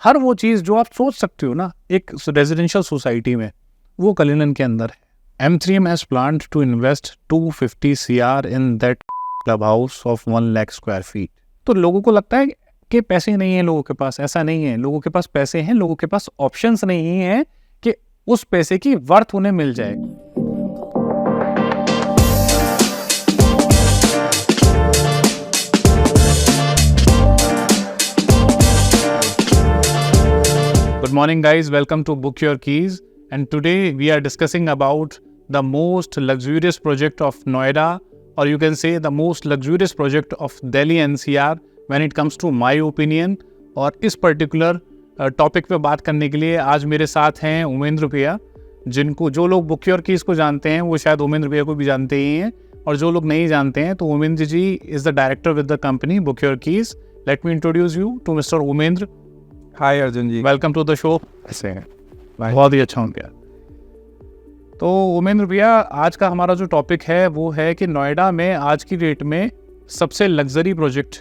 हर वो चीज़ जो आप सोच सकते हो ना एक रेजिडेंशियल सोसाइटी में, वो कलिनन के अंदर है। M3M has planned to invest 250 CR in that club house of 1 lakh square feet। तो लोगों को लगता है कि पैसे नहीं है लोगों के पास, ऐसा नहीं है। लोगों के पास पैसे हैं, लोगों के पास ऑप्शंस नहीं है कि उस पैसे की वर्थ उन्हें मिल जाए। Good morning guys, welcome to Book Your Keys, and today we are discussing about the most luxurious project of Noida, or you can say the most luxurious project of Delhi NCR when it comes to my opinion। और इस particular topic पे बात करने के लिए आज मेरे साथ हैं उमेंद्र भैया, जिनको जो लोग बुक योर कीज को जानते हैं वो शायद उमेंद्र भैया को भी जानते ही हैं, और जो लोग नहीं जानते हैं तो Umendra ji is the director with the company book your keys. Let me introduce you to mister Umendra. Hi Arjun ji, welcome to the show. कैसे हैं? बहुत ही अच्छा हो गया। तो उमेंद्र भैया, आज का हमारा जो टॉपिक है वो है कि नोएडा में आज की डेट में सबसे लग्जरी प्रोजेक्ट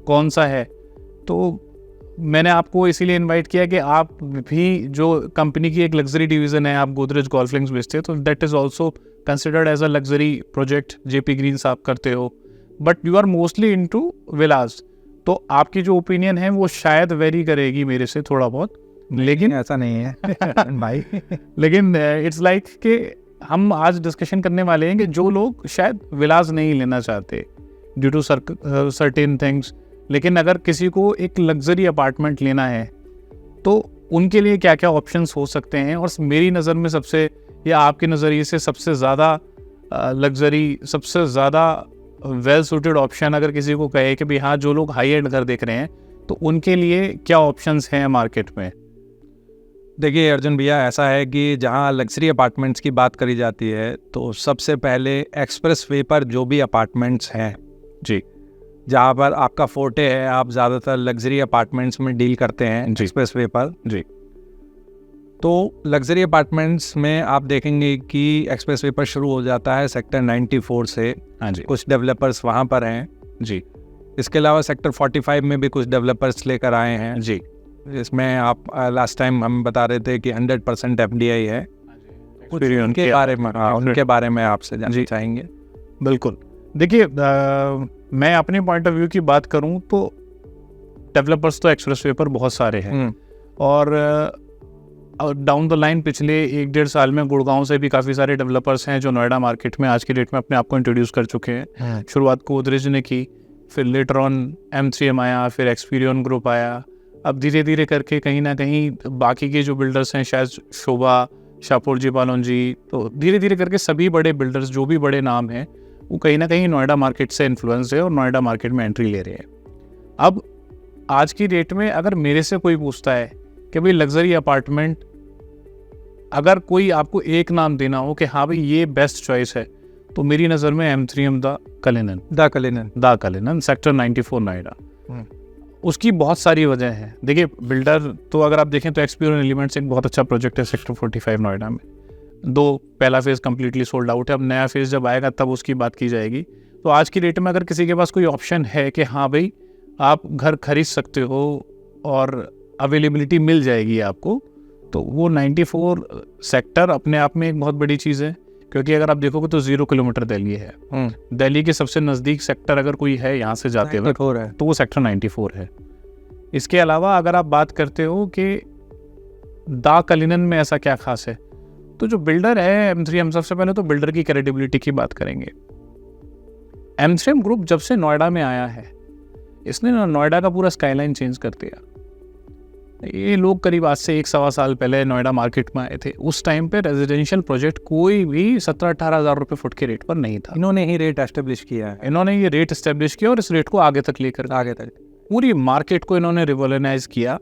कौन सा है। तो मैंने आपको इसीलिए इनवाइट किया कि आप भी जो कंपनी की एक लग्जरी डिवीज़न है, आप गोदरेज गोल्फ लिंक्स बेचते हैं, तो that is also considered as a luxury project. Jaypee greens आप करते हो, but you are mostly into villas. तो आपकी जो ओपिनियन है वो शायद वेरी करेगी मेरे से थोड़ा बहुत, लेकिन ऐसा नहीं है भाई। लेकिन इट्स लाइक कि हम आज डिस्कशन करने वाले हैं कि जो लोग शायद विलाज नहीं लेना चाहते ड्यू टू सर्टेन थिंग्स, लेकिन अगर किसी को एक लग्जरी अपार्टमेंट लेना है तो उनके लिए क्या क्या ऑप्शंस हो सकते हैं। और मेरी नज़र में सबसे, या आपके नज़रिए से सबसे ज़्यादा लग्जरी, सबसे ज़्यादा वेल सूटेड ऑप्शन अगर किसी को कहे कि भाई हाँ, जो लोग हाई एंड घर देख रहे हैं तो उनके लिए क्या ऑप्शंस हैं मार्केट में। देखिए अर्जुन भैया, ऐसा है कि जहाँ लग्जरी अपार्टमेंट्स की बात करी जाती है तो सबसे पहले एक्सप्रेस वे पर जो भी अपार्टमेंट्स हैं जी, जहाँ पर आपका फोर्टे है, आप ज़्यादातर लग्जरी अपार्टमेंट्स में डील करते हैं एक्सप्रेस वे पर जी। तो लग्जरी अपार्टमेंट्स में आप देखेंगे कि एक्सप्रेस वे पर शुरू हो जाता है सेक्टर 94 से। हाँ जी, कुछ डेवलपर्स वहाँ पर हैं जी। इसके अलावा सेक्टर 45 में भी कुछ डेवलपर्स लेकर आए हैं जी। इसमें आप लास्ट टाइम हम बता रहे थे कि 100% FDI है। उनके बारे में उनके बारे में आपसे जानना चाहेंगे। बिल्कुल। देखिए, मैं अपने पॉइंट ऑफ व्यू की बात करूं तो डेवलपर्स तो एक्सप्रेस वे पर बहुत सारे हैं, और डाउन द लाइन पिछले 1-1.5 साल में गुड़गांव से भी काफ़ी सारे डेवलपर्स हैं जो नोएडा मार्केट में आज की डेट में अपने आप को इंट्रोड्यूस कर चुके हैं। शुरुआत गोदरेज ने की, फिर लेटर ऑन M3M आया, फिर एक्सपीरियन ग्रुप आया। अब धीरे धीरे करके कहीं ना कहीं बाकी के जो बिल्डर्स हैं, शायद शोभा, शाहपुर जी, पालोन जी, तो धीरे धीरे करके सभी बड़े बिल्डर्स जो भी बड़े नाम हैं वो कहीं ना कहीं नोएडा मार्केट से इन्फ्लुएंस है और नोएडा मार्केट में एंट्री ले रहे हैं। अब आज की डेट में अगर मेरे से कोई पूछता है कि भाई लग्जरी अपार्टमेंट, अगर कोई आपको एक नाम देना हो कि हाँ भाई ये बेस्ट चॉइस है, तो मेरी नज़र में M3M the Cullinan sector 94 Noida. उसकी बहुत सारी वजह है। देखिए, बिल्डर तो अगर आप देखें तो एक्सपीरियन एलिमेंट्स एक बहुत अच्छा प्रोजेक्ट है सेक्टर 45 नोएडा में। पहला फेज़ कम्प्लीटली सोल्ड आउट है, अब नया फेज़ जब आएगा तब उसकी बात की जाएगी। तो आज की डेट में अगर किसी के पास कोई ऑप्शन है कि हाँ भाई आप घर खरीद सकते हो और अवेलेबिलिटी मिल जाएगी आपको, तो वो 94 सेक्टर अपने आप में एक बहुत बड़ी चीज़ है। क्योंकि अगर आप देखोगे तो 0 किलोमीटर दिल्ली है। दिल्ली के सबसे नज़दीक सेक्टर अगर कोई है यहाँ से जाते हुए तो वो सेक्टर 94 है। इसके अलावा अगर आप बात करते हो कि द कलिनन में ऐसा क्या खास है, तो जो बिल्डर है M3M, सबसे पहले तो बिल्डर की क्रेडिबिलिटी की बात करेंगे। M3M ग्रुप जब से नोएडा में आया है, इसने ना नोएडा का पूरा स्काईलाइन चेंज कर दिया। ये लोग करीब आज से 1-1.25 साल पहले नोएडा मार्केट में आए थे। उस टाइम पे रेजिडेंशियल प्रोजेक्ट कोई भी 17-18 हज़ार रुपये फुट के रेट पर नहीं था। इन्होंने ही रेट एस्टेब्लिश किया है। इन्होंने ये रेट एस्टेब्लिश किया और इस रेट को आगे तक पूरी मार्केट को इन्होंने रिवॉल्यूनाइज किया,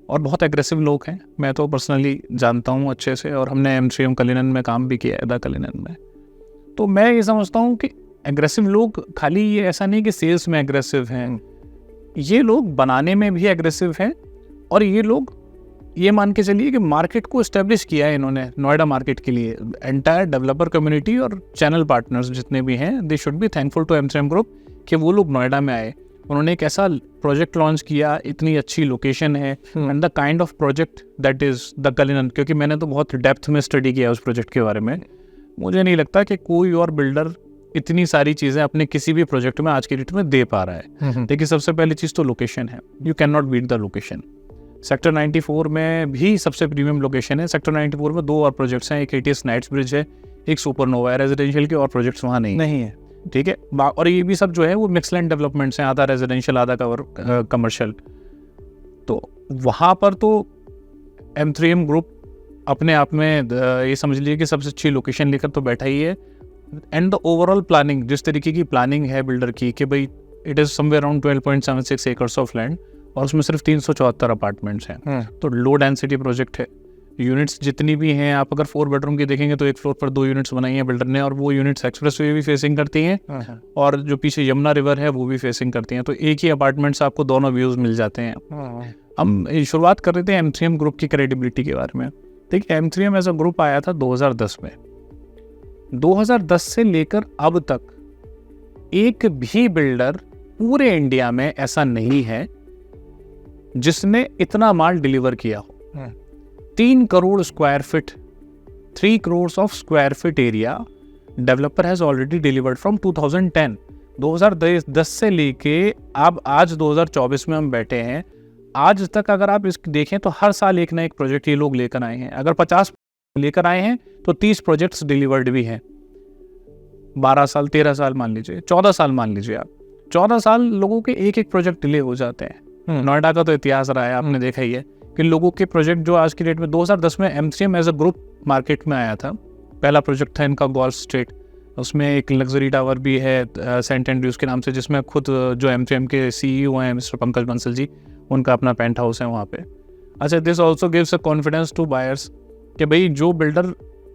और बहुत एग्रेसिव लोग हैं। मैं तो पर्सनली जानता हूँ अच्छे से, और हमने M3M कलिनन में काम भी किया है, द कलिनन में। तो मैं ये समझता हूँ कि एग्रेसिव लोग खाली ये ऐसा नहीं कि सेल्स में एग्रेसिव हैं, ये लोग बनाने में भी एग्रेसिव हैं, और ये लोग ये मान के चलिए कि मार्केट को एस्टेब्लिश किया है इन्होंने नोएडा मार्केट के लिए। एंटायर डेवलपर कम्युनिटी और चैनल पार्टनर्स जितने भी हैं, they should be thankful to M3M group कि वो लोग नोएडा में आए उन्होंने एक ऐसा प्रोजेक्ट लॉन्च किया, इतनी अच्छी लोकेशन है, and the kind of project that is the Cullinan, क्योंकि मैंने तो बहुत डेप्थ में स्टडी किया उस प्रोजेक्ट के बारे में, मुझे नहीं लगता कि कोई और बिल्डर इतनी सारी चीज़ें अपने किसी भी प्रोजेक्ट में आज के डेट में दे पा रहा है। देखिए सबसे पहली चीज़ तो लोकेशन है, you can not beat the location. Sector 94 में भी सबसे प्रीमियम लोकेशन है। सेक्टर 94 में 2 और प्रोजेक्ट्स हैं, एक ATS नाइट्स ब्रिज है, एक सुपरनोवा है रेजिडेंशियल के, और प्रोजेक्ट्स वहाँ नहीं है, ठीक है। और ये भी सब जो है वो मिक्सलैंड डेवलपमेंट्स हैं, आधा रेजिडेंशियल आधा कमर्शियल। तो वहाँ पर तो M3M ग्रुप अपने आप में ये समझ लीजिए कि सबसे अच्छी लोकेशन लेकर तो बैठा ही है। एंड द ओवरऑल प्लानिंग, जिस तरीके की प्लानिंग है बिल्डर की कि भाई it is somewhere around 12.76 acres of land और उसमें सिर्फ 374 अपार्टमेंट्स हैं, तो लो डेंसिटी प्रोजेक्ट है। यूनिट्स जितनी भी हैं, आप अगर 4 बेडरूम की देखेंगे तो एक फ्लोर पर 2 यूनिट्स बनाई हैं बिल्डर ने, और वो यूनिट्स एक्सप्रेसवे भी फेसिंग करती हैं और जो पीछे यमुना रिवर है वो भी फेसिंग करती हैं, तो एक ही अपार्टमेंट्स आपको दोनों व्यूज़ मिल जाते हैं। हम शुरुआत कर रहे थे M3M ग्रुप की क्रेडिबिलिटी के बारे में। देखिए M3M एज अ ग्रुप आया था 2010 में। 2010 से लेकर अब तक एक भी बिल्डर पूरे इंडिया में ऐसा नहीं है जिसने इतना माल डिलीवर किया हो। 3 crore square feet, 3 crore of square feet area developer has already delivered from 2010। 2010 से लेके अब आज 2024 में हम बैठे हैं, आज तक अगर आप इस देखें तो हर साल एक ना एक प्रोजेक्ट ये लोग लेकर आए हैं। अगर 50 लेकर आए हैं तो 30 प्रोजेक्ट्स डिलीवर्ड भी हैं। 12 साल 13 साल मान लीजिए, 14 साल मान लीजिए आप, 14 साल लोगों के एक एक प्रोजेक्ट डिले हो जाते हैं। नोएडा का तो इतिहास रहा है, आपने देखा ही है कि लोगों के प्रोजेक्ट जो आज की डेट में 2010 में M3M as a group market में आया था। पहला प्रोजेक्ट था इनका गोल्फ स्ट्रीट, उसमें एक लग्जरी टावर भी है सेंट एंड्रयूज के नाम से, जिसमें खुद जो M3M के CEO हैं मिस्टर पंकज बंसल जी, उनका अपना पेंट हाउस है वहाँ पे। अच्छा, this also gives a confidence to buyers कि भाई जो बिल्डर,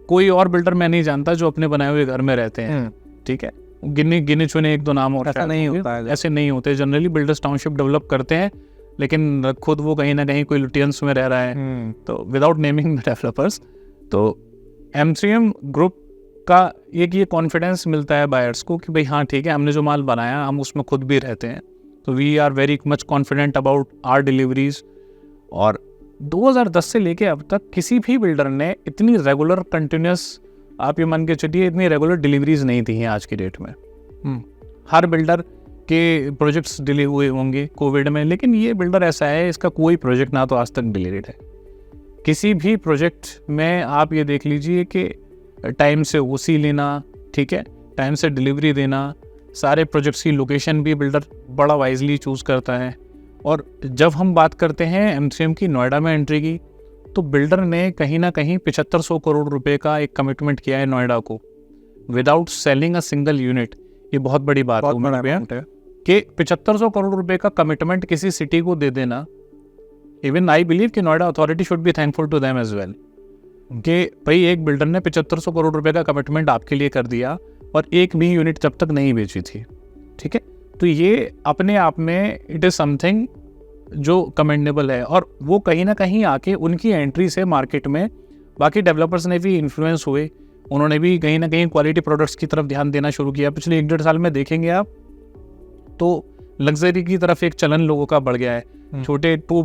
कोई और बिल्डर मैं नहीं जानता जो अपने बनाए हुए घर में रहते हैं, ठीक है। गिने चुने 1-2 नाम और ऐसा नहीं होता है, ऐसे नहीं होते जनरली। बिल्डर्स टाउनशिप डेवलप करते हैं लेकिन खुद वो कहीं ना कहीं कोई लुटियंस में रह रहा है, तो विदाउट नेमिंग द डेवलपर्स। तो M3M ग्रुप का एक ये कॉन्फिडेंस मिलता है बायर्स को कि भाई हाँ ठीक है, हमने जो माल बनाया हम उसमें खुद भी रहते हैं, तो we are very much confident about our deliveries. और 2010 से लेके अब तक किसी भी बिल्डर ने इतनी रेगुलर कंटिन्यूस, आप ये मान के चलिए, इतनी रेगुलर डिलीवरीज नहीं दी हैं आज की डेट में। हर बिल्डर के प्रोजेक्ट्स डिले हुए होंगे कोविड में, लेकिन ये बिल्डर ऐसा है इसका कोई प्रोजेक्ट ना तो आज तक डिलेड है। किसी भी प्रोजेक्ट में आप ये देख लीजिए कि टाइम से OC लेना, ठीक है, टाइम से डिलीवरी देना, सारे प्रोजेक्ट्स की लोकेशन भी बिल्डर बड़ा वाइजली चूज़ करता है। और जब हम बात करते हैं M3M की नोएडा में एंट्री की, तो बिल्डर ने कहीं ना कहीं 7500 करोड़ रुपए का एक कमिटमेंट किया है नोएडा को without selling a single unit. ये बहुत बड़ी बात है कि 7500 करोड़ रुपए का कमिटमेंट किसी सिटी को दे देना। इवन आई बिलीव कि Noida authority should be thankful to them as well कि भाई एक बिल्डर ने 7500 करोड़ रुपए का कमिटमेंट आपके लिए कर दिया और एक भी यूनिट जब तक नहीं बेची थी, ठीक है। तो ये अपने आप में इट इज़ समथिंग जो कमेंडेबल है। और वो कहीं ना कहीं आके उनकी एंट्री से मार्केट में बाकी डेवलपर्स ने भी इन्फ्लुएंस हुए, उन्होंने भी कहीं ना कहीं क्वालिटी प्रोडक्ट्स की तरफ ध्यान देना शुरू किया। पिछले 1-1.5 साल में देखेंगे आप तो लग्जरी की तरफ एक चलन लोगों का बढ़ गया है। छोटे 2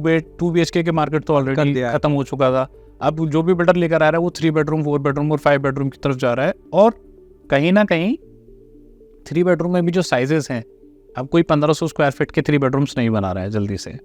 BHK के मार्केट तो ऑलरेडी खत्म हो चुका था। अब जो भी बिल्डर लेकर आ रहा है वो 3 बेडरूम 4 बेडरूम और 5 बेडरूम की तरफ जा रहा है। और कहीं ना कहीं 3 बेडरूम में भी जो साइजेस हैं, अब कोई 1500 स्क्वायर फीट के 3 बेडरूम्स नहीं बना रहा है जल्दी से,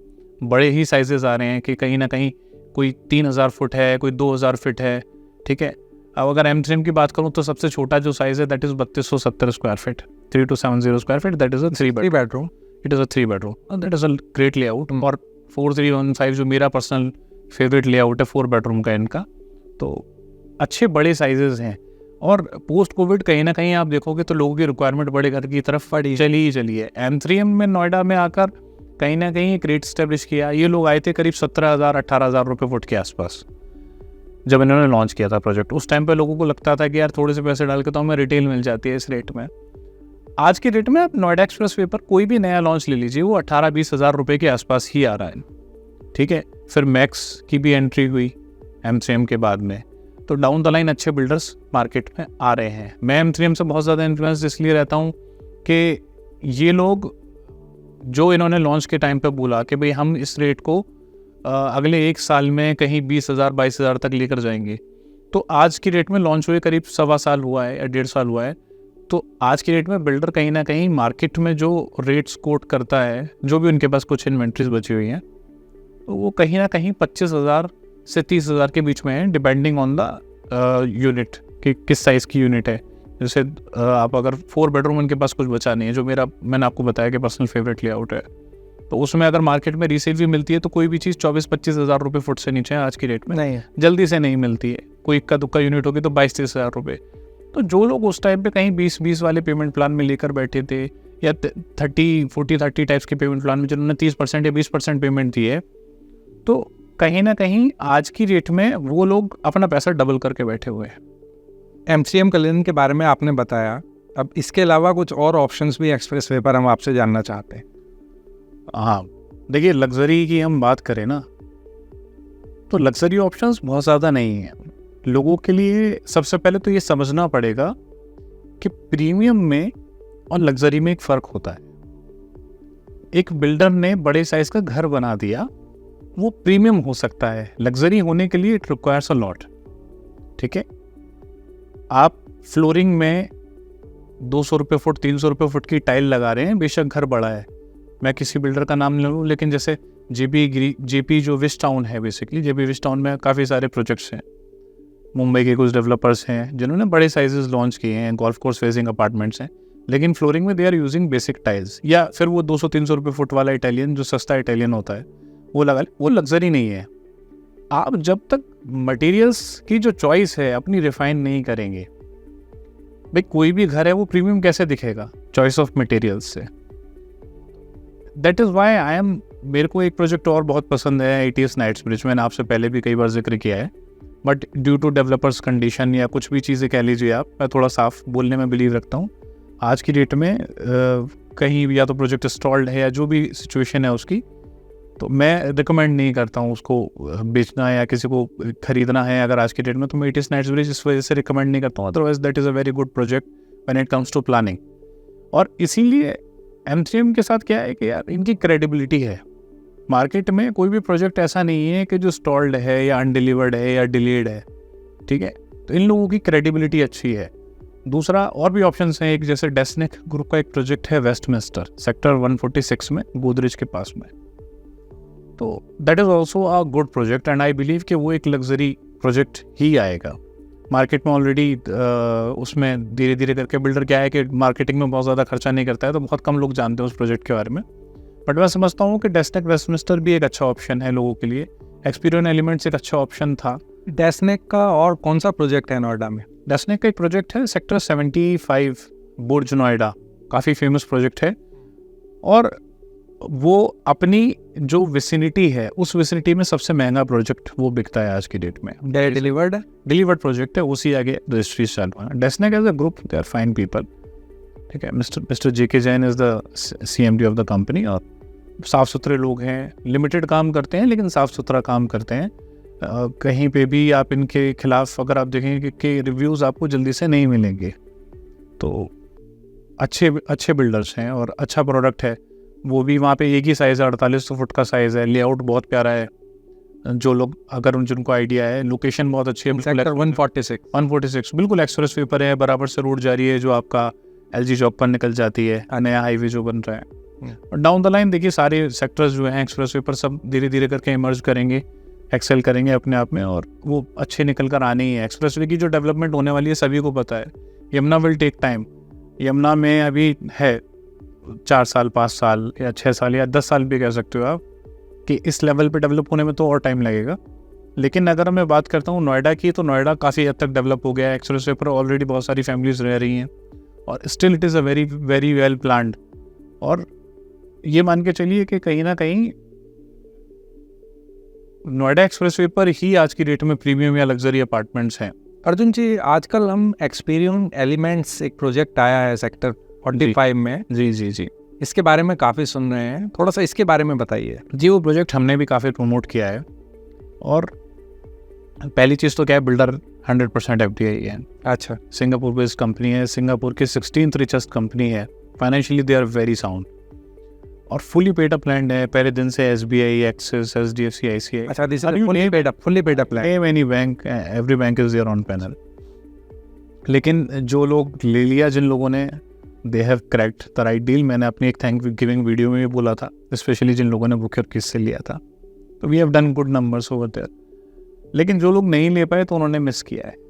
बड़े ही साइजेस आ रहे हैं कि कहीं ना कहीं कोई 3000 फुट है, कोई 2000 फीट है, ठीक है। अब अगर M3M की बात करूं तो सबसे छोटा जो साइज है that is 3270 square feet, 3270 square feet, that is a 3 bedroom. It is a 3 bedroom, that is a great layout. और 4315 जो मेरा पर्सनल फेवरेट लेआउट है 4 बेडरूम का इनका, तो अच्छे बड़े साइजेस हैं। और पोस्ट कोविड कहीं ना कहीं आप देखोगे तो लोगों की रिक्वायरमेंट बड़े घर की तरफ चली है। M3M में नोएडा में आकर कहीं ना कहीं एक रेट स्टैब्लिश किया। ये लोग आए थे करीब 17,000-18,000 रुपये फुट के आसपास जब इन्होंने लॉन्च किया था प्रोजेक्ट। उस टाइम पे लोगों को लगता था कि यार थोड़े से पैसे डाल के तो हमें रिटेल मिल जाती है इस रेट में। आज के रेट में आप नोएडा एक्सप्रेसवे पर कोई भी नया लॉन्च ले लीजिए, वो 18-20 हज़ार रुपये के आसपास ही आ रहा है, ठीक है। फिर मैक्स की भी एंट्री हुई M3M के बाद में, तो डाउन द लाइन अच्छे बिल्डर्स मार्केट में आ रहे हैं। मैं M3M से बहुत ज़्यादा इन्फ्लुएंस इसलिए रहता हूँ कि ये लोग जो इन्होंने लॉन्च के टाइम पे बोला कि भाई हम इस रेट को अगले 1 साल में कहीं 20,000 22,000 तक लेकर जाएंगे, तो आज की रेट में लॉन्च हुए करीब 1.25 साल हुआ है या 1.5 साल हुआ है। तो आज की रेट में बिल्डर कहीं ना कहीं मार्केट में जो रेट्स कोट करता है, जो भी उनके पास कुछ इन्वेंट्रीज बची हुई हैं, तो वो कहीं ना कहीं 25,000 से 30,000 के बीच में है, डिपेंडिंग ऑन द यूनिट कि किस साइज़ की यूनिट है। जैसे आप अगर 4 बेडरूम उनके पास कुछ बचा नहीं है, जो मैंने आपको बताया कि पर्सनल फेवरेट लेआउट है, तो उसमें अगर मार्केट में रीसेल भी मिलती है तो कोई भी चीज़ 24-25 हज़ार रुपये फुट से नीचे आज की रेट में नहीं है, जल्दी से नहीं मिलती है। कोई इक्का दुक्का यूनिट होगी तो 22-23 हज़ार रुपये। तो जो लोग उस टाइम पे कहीं 20-20 वाले पेमेंट प्लान में लेकर बैठे थे, या 30 टाइप्स के पेमेंट प्लान में जिन्होंने 30% या 20% पेमेंट दी है, तो कहीं ना कहीं आज की रेट में वो लोग अपना पैसा डबल करके बैठे हुए हैं। MCM कल्याण के बारे में आपने बताया, अब इसके अलावा कुछ और ऑप्शंस भी एक्सप्रेस वे पर हम आपसे जानना चाहते हैं। हाँ, देखिए लग्जरी की हम बात करें ना, तो लग्जरी ऑप्शंस बहुत ज़्यादा नहीं है लोगों के लिए। सबसे पहले तो ये समझना पड़ेगा कि प्रीमियम में और लग्जरी में एक फ़र्क होता है। एक बिल्डर ने बड़े साइज़ का घर बना दिया, वो प्रीमियम हो सकता है। लग्जरी होने के लिए इट रिक्वायर्स अ लॉट, ठीक है। आप फ्लोरिंग में 200 रुपये फुट 300 रुपये फुट की टाइल लगा रहे हैं, बेशक घर बड़ा है, मैं किसी बिल्डर का नाम ले लूँ, लेकिन जैसे जेपी जो विश टाउन है, बेसिकली जेपी विश टाउन में काफ़ी सारे प्रोजेक्ट्स हैं। मुंबई के कुछ डेवलपर्स हैं जिन्होंने बड़े साइजेस लॉन्च किए हैं, गोल्फ कोर्स फेसिंग अपार्टमेंट्स हैं, लेकिन फ्लोरिंग में they are using basic tiles, या फिर वो 200-300 रुपये फुट वाला इटालियन जो सस्ता इटालियन होता है वो लगा ले। वो लग्जरी नहीं है। आप जब तक मटेरियल्स की जो चॉइस है अपनी रिफाइन नहीं करेंगे, भाई कोई भी घर है वो प्रीमियम कैसे दिखेगा चॉइस ऑफ मटेरियल्स से। दैट इज़ वाई मेरे को एक प्रोजेक्ट और बहुत पसंद है, ATS नाइट्स ब्रिज। मैंने आपसे पहले भी कई बार जिक्र किया है, but due to developers condition या कुछ भी चीज़ें कह लीजिए आप, मैं थोड़ा साफ बोलने में बिलीव रखता हूँ। आज की डेट में कहीं या तो प्रोजेक्ट इंस्टॉल्ड है या जो भी सिचुएशन है उसकी, तो मैं रिकमेंड नहीं करता हूँ उसको बेचना या किसी को खरीदना है अगर आज की डेट में, तो मैं ATS नाइट्स ब्रिज इस वजह से रिकमेंड नहीं करता हूँ। Otherwise that is a very good project when it comes to planning. और इसीलिए MCM के साथ क्या है कि यार इनकी क्रेडिबिलिटी है मार्केट में। कोई भी प्रोजेक्ट ऐसा नहीं है कि जो स्टॉल्ड है या अनडिलीवर्ड है या डिलेड है, ठीक है। तो इन लोगों की क्रेडिबिलिटी अच्छी है। दूसरा और भी ऑप्शंस हैं, एक जैसे डेस्निक ग्रुप का एक प्रोजेक्ट है वेस्टमिंस्टर सेक्टर 146 में, गोदरेज के पास में, तो that is also a good project and I believe कि वो एक लग्जरी प्रोजेक्ट ही आएगा मार्केट में। ऑलरेडी उसमें धीरे धीरे करके बिल्डर क्या है कि मार्केटिंग में बहुत ज़्यादा खर्चा नहीं करता है, तो बहुत कम लोग जानते हैं उस प्रोजेक्ट के बारे में। बट मैं समझता हूँ कि डेस्निक वेस्टमिंस्टर भी एक अच्छा ऑप्शन है लोगों के लिए। एक्सपीरियन एलिमेंट्स एक अच्छा ऑप्शन था। डेस्निक का और कौन सा प्रोजेक्ट है नोएडा में? डेस्निक का एक प्रोजेक्ट है सेक्टर 75 बुर्ज नोएडा, काफ़ी फेमस प्रोजेक्ट है, और वो अपनी जो विसिनिटी है उस विसिनिटी में सबसे महंगा प्रोजेक्ट वो बिकता है आज की डेट में। डिलीवर्ड प्रोजेक्ट है, उसी आगे रजिस्ट्री चालू है। Desnik as a group they are fine people, ठीक है। Mister JK Jain is the CMD of the company, और साफ़ सुथरे लोग हैं, लिमिटेड काम करते हैं लेकिन साफ़ सुथरा काम करते हैं। कहीं पे भी आप इनके खिलाफ अगर आप देखेंगे कि रिव्यूज़ आपको जल्दी से नहीं मिलेंगे, तो अच्छे बिल्डर्स हैं और अच्छा प्रोडक्ट है। वो भी वहाँ पे एक ही साइज़ है, 4800 फुट का साइज़ है, लेआउट बहुत प्यारा है। जो लोग अगर जिनको आइडिया है, लोकेशन बहुत अच्छी है। सेक्टर 146 बिल्कुल एक्सप्रेस वे पर है, बराबर से रोड जा रही है जो आपका LG चौक पर निकल जाती है, नया हाईवे जो बन रहा है। और डाउन द लाइन देखिए सारे सेक्टर्स जो हैं एक्सप्रेस वे पर सब धीरे धीरे करके इमर्ज करेंगे, एक्सेल करेंगे अपने आप में, और वो अच्छे निकल कर आने ही है। एक्सप्रेस वे की जो डेवलपमेंट होने वाली है सभी को पता है। Yamuna will take time. Yamuna में अभी है 4 साल 5 साल या 6 साल या 10 साल भी कह सकते हो आप, कि इस लेवल पे डेवलप होने में तो और टाइम लगेगा। लेकिन अगर मैं बात करता हूँ नोएडा की, तो नोएडा काफ़ी हद तक डेवलप हो गया है। एक्सप्रेस वे पर ऑलरेडी बहुत सारी फैमिलीज रह रही हैं, और still it is a very very well planned. और ये मान के चलिए कि कहीं ना कहीं नोएडा एक्सप्रेस वे पर ही आज की डेट में प्रीमियम या लग्जरी अपार्टमेंट्स हैं। अर्जुन जी, आजकल हम एक्सपीरियन एलिमेंट्स एक प्रोजेक्ट आया है सेक्टर 45 में। जी, इसके बारे में काफ़ी सुन रहे हैं, थोड़ा सा इसके बारे में बताइए। जी, वो प्रोजेक्ट हमने भी काफ़ी प्रमोट किया है, और पहली चीज़ तो क्या है, बिल्डर 100% FDI है। अच्छा, सिंगापुर बेस्ड कंपनी है, सिंगापुर की 16th रिचेस्ट कंपनी है, financially they are very sound. और फुली पेड अप लैंड है पहले दिन से। SBI, एक्सिस, HDFC, ICICI, अच्छा, this is fully paid up land. name any bank, every bank is there on panel. लेकिन जो लोग ले लिया, जिन लोगों ने, they have cracked the right deal. मैंने अपनी एक थैंक गिविंग वीडियो में भी बोला था, स्पेशली जिन लोगों ने बुकर किस से लिया था, तो we have done good numbers over there. लेकिन जो लोग नहीं ले पाए तो उन्होंने मिस किया है।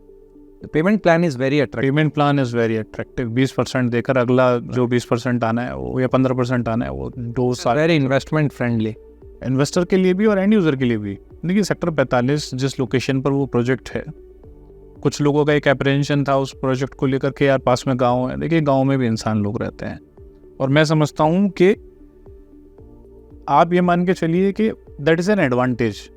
Payment plan is very attractive. 20% देकर अगला जो 20% आना है वो, या 15% आना है वो 2 साल, वेरी इन्वेस्टमेंट फ्रेंडली इन्वेस्टर के लिए भी और एंड यूज़र के लिए भी। देखिए सेक्टर 45 जिस लोकेशन पर वो प्रोजेक्ट है, कुछ लोगों का एक एप्रीहेंशन था उस प्रोजेक्ट को लेकर के, यार पास में गांव है। देखिए गांव में भी इंसान लोग रहते हैं, और मैं समझता हूँ कि आप ये मान के चलिए कि दैट इज़ एन एडवांटेज।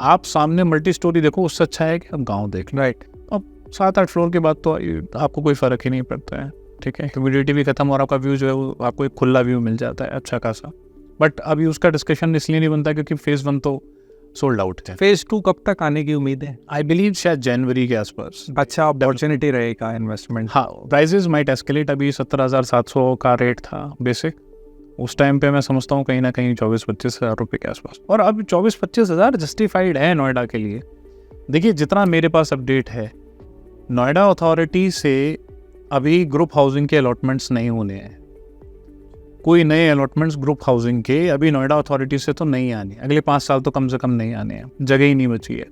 आप सामने मल्टी स्टोरी देखो, उससे अच्छा है कि आप गाँव देख लो। राइट। अब 7-8 फ्लोर के बाद तो आपको कोई फ़र्क ही नहीं पड़ता है, ठीक है। ह्यूमिडिटी भी खत्म और आपका व्यू जो है वो आपको एक खुला व्यू मिल जाता है अच्छा खासा। बट अभी उसका डिस्कशन इसलिए नहीं बनता क्योंकि फेज़ 1 तो सोल्ड आउट है। फेज़ 2 कब तक आने की उम्मीद है? आई बिलीव शायद जनवरी के आसपास। अच्छा अपॉर्चुनिटी रहेगा इन्वेस्टमेंट। हाँ, प्राइजेज माइट एस्केलेट। अभी 17,700 का रेट था बेसिक, उस टाइम पे मैं समझता हूँ कहीं ना कहीं 24-25 हज़ार रुपये के आसपास। और अब 24-25 हज़ार जस्टिफाइड है नोएडा के लिए। देखिए जितना मेरे पास अपडेट है, नोएडा अथॉरिटी से अभी ग्रुप हाउसिंग के अलॉटमेंट्स नहीं होने हैं। कोई नए अलॉटमेंट्स ग्रुप हाउसिंग के अभी नोएडा अथॉरिटी से तो नहीं आने, अगले 5 साल तो कम से कम नहीं आने हैं, जगह ही नहीं बची है।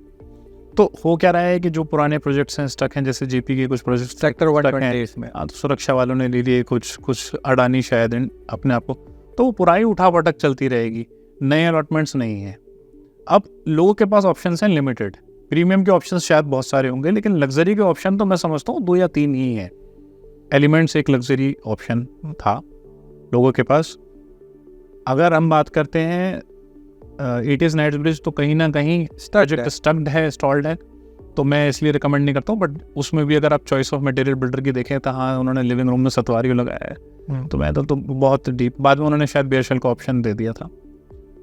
तो हो क्या रहा है कि जो पुराने प्रोजेक्ट्स हैं स्टक हैं, जैसे जेपी के कुछ प्रोजेक्ट्स सेक्टर 128 में, तो सुरक्षा वालों ने ले लिए, कुछ अडानी शायद अपने आप को, तो वो पुरानी उठा पटक चलती रहेगी, नए अलॉटमेंट्स नहीं है। अब लोगों के पास ऑप्शंस हैं लिमिटेड। प्रीमियम के ऑप्शंस शायद बहुत सारे होंगे, लेकिन लग्जरी के ऑप्शन तो मैं समझता हूँ 2 या 3 ही है। एलिमेंट्स एक लग्जरी ऑप्शन था लोगों के पास। अगर हम बात करते हैं 80s नाइट्स ब्रिज, तो कहीं ना कहीं स्टक्ड है, स्टॉल्ड है, तो मैं इसलिए रिकमेंड नहीं करता हूँ। बट उसमें भी अगर आप चॉइस ऑफ मटेरियल बिल्डर की देखें तो हाँ, उन्होंने लिविंग रूम में सतवारी लगाया है, तो मैं तो बहुत डीप, बाद में उन्होंने शायद बेयरशेल का ऑप्शन दे दिया था,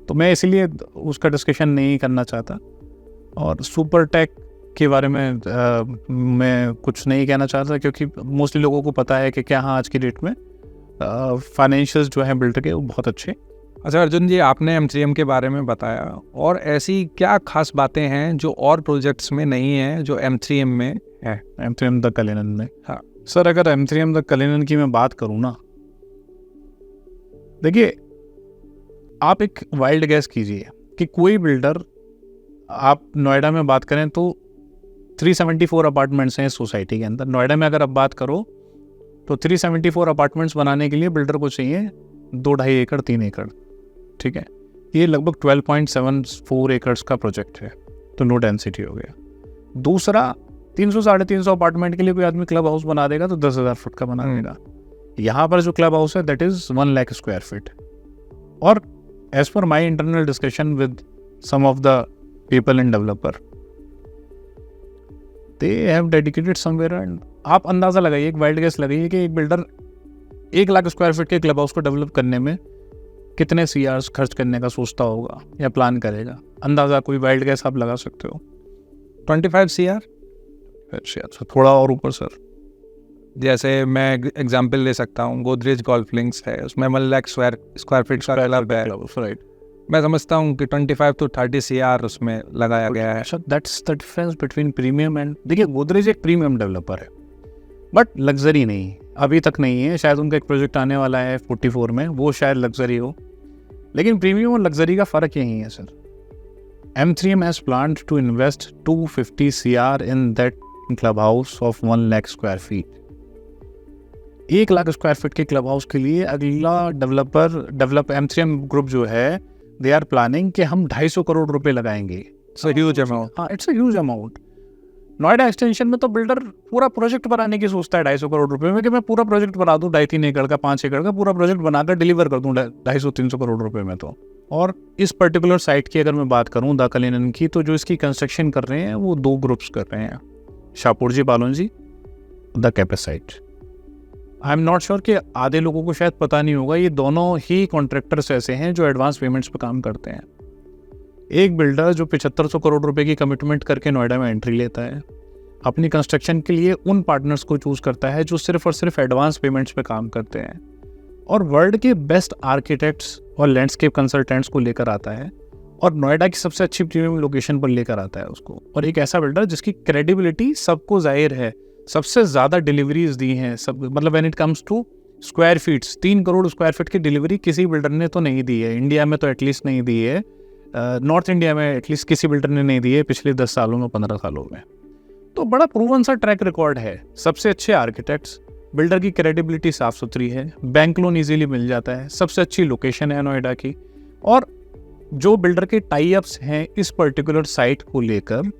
तो मैं इसीलिए उसका डिस्कशन नहीं करना चाहता। और सुपर टेक के बारे में मैं कुछ नहीं कहना चाहता, क्योंकि मोस्टली लोगों को पता है कि क्या हाँ आज की डेट में फाइनेंशियल्स जो हैं बिल्डर के वो बहुत अच्छे। अच्छा अर्जुन जी, आपने M3M के बारे में बताया, और ऐसी क्या खास बातें हैं जो और प्रोजेक्ट्स में नहीं है जो M3M में है? M3M द कलिनन में, हाँ सर, अगर M3M द कलिनन की मैं बात करूँ ना, देखिए आप एक वाइल्ड गैस कीजिए कि कोई बिल्डर, आप नोएडा में बात करें तो 374 अपार्टमेंट्स हैं इस सोसाइटी के अंदर। नोएडा में अगर आप बात करो तो 374 अपार्टमेंट्स बनाने के लिए बिल्डर को चाहिए 2-2.5 एकड़ 3 एकड़, ठीक है। ये लगभग 12.74 एकड़्स का प्रोजेक्ट है, तो लो डेंसिटी हो गया। दूसरा, 300-350 अपार्टमेंट के लिए कोई आदमी क्लब हाउस बना देगा तो 10,000 फुट का बना देगा। यहाँ पर जो क्लब हाउस है that is 1 lakh square feet. और as per my internal discussion with some of the people and developer, they have dedicated somewhere, and आप अंदाज़ा लगाइए, एक वाइल्ड गेस लगाइए कि एक बिल्डर 1 लाख स्क्वायर फीट के क्लब हाउस को डेवलप करने में कितने CRs खर्च करने का सोचता होगा या प्लान करेगा। अंदाज़ा कोई वाइल्ड गेस आप लगा सकते हो? 25 CR, थोड़ा और ऊपर सर। जैसे मैं एग्जांपल ले सकता हूँ, गोदरेज गोल्फ लिंक्स है, उसमें 1 लाख स्क्वायर फीट का क्लब है, राइट। मैं समझता हूँ कि 25 to 30 CR उसमें लगाया गया है। That's the difference between premium and, देखिए गोदरेज एक प्रीमियम डेवलपर है बट लग्जरी नहीं, अभी तक नहीं है। शायद उनका एक प्रोजेक्ट आने वाला है 44 में, वो शायद लग्जरी हो, लेकिन प्रीमियम और लग्जरी का फ़र्क यही है sir. M3M has planned to invest 250 CR in that club house of 1 lakh square feet. 1 lakh square feet के क्लब हाउस के लिए अगला डेवलप M3M ग्रुप जो है, दे आर प्लानिंग कि हम 250 करोड़ रुपए लगाएंगे। Huge amount. हाँ, it's a huge amount. Noida extension में तो बिल्डर पूरा प्रोजेक्ट बनाने की सोचता है 250 करोड़ रुपए में, कि मैं पूरा प्रोजेक्ट बना दूं 2.5-3 एकड़ का, 5 एकड़ का पूरा प्रोजेक्ट बनाकर डिलीवर कर दूं 250-300 करोड़ रुपए में। तो और इस पर्टिकुलर साइट की अगर मैं बात करूं द कलिनन की, तो जो इसकी कंस्ट्रक्शन कर रहे हैं वो 2 ग्रुप्स कर रहे हैं, Shapoorji, Pallonji, the Capacite. I am not sure कि आधे लोगों को शायद पता नहीं होगा, ये दोनों ही कॉन्ट्रैक्टर्स ऐसे हैं जो एडवांस पेमेंट्स पे काम करते हैं। एक बिल्डर जो 7500 करोड़ रुपए की कमिटमेंट करके नोएडा में एंट्री लेता है, अपनी कंस्ट्रक्शन के लिए उन पार्टनर्स को चूज करता है जो सिर्फ और सिर्फ एडवांस पेमेंट्स पे काम करते हैं। और वर्ल्ड के बेस्ट आर्किटेक्ट्स और लैंडस्केप कंसल्टेंट्स को लेकर आता है और नोएडा की सबसे अच्छी प्रीमियम लोकेशन पर लेकर आता है उसको, और एक ऐसा बिल्डर जिसकी क्रेडिबिलिटी सबको जाहिर है, सबसे ज़्यादा डिलीवरीज दी हैं सब, मतलब when it comes to square feets, 3 crore square feet की डिलीवरी किसी बिल्डर ने तो नहीं दी है, इंडिया में तो एटलीस्ट नहीं दी है, नॉर्थ इंडिया में एटलीस्ट किसी बिल्डर ने नहीं दी है पिछले 10 सालों में, 15 सालों में। तो बड़ा प्रूवन सा ट्रैक रिकॉर्ड है, सबसे अच्छे आर्किटेक्ट्स, बिल्डर की क्रेडिबिलिटी साफ सुथरी है, बैंक लोन इजीली मिल जाता है, सबसे अच्छी लोकेशन है नोएडा की, और जो बिल्डर के टाई अप्स हैं इस पर्टिकुलर साइट को लेकर,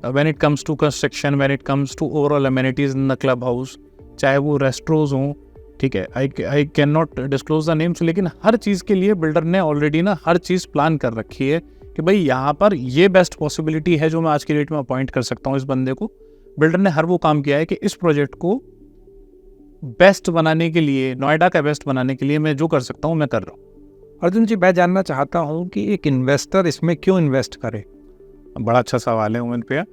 when it comes to construction, when it comes to overall amenities in the club house, चाहे वो रेस्टोरेंट्स हों, ठीक है, I can not disclose the names, लेकिन हर चीज़ के लिए बिल्डर ने ऑलरेडी ना हर चीज़ प्लान कर रखी है कि भाई यहाँ पर ये बेस्ट पॉसिबिलिटी है जो मैं आज की डेट में अपॉइंट कर सकता हूँ इस बंदे को। बिल्डर ने हर वो काम किया है कि इस प्रोजेक्ट को बेस्ट बनाने के लिए, नोएडा का बेस्ट बनाने के लिए मैं जो कर सकता हूँ मैं कर रहा हूँ। अर्जुन जी, मैं जानना चाहता हूँ कि एक इन्वेस्टर इसमें क्यों इन्वेस्ट करे? बड़ा अच्छा सवाल है उमन भैया,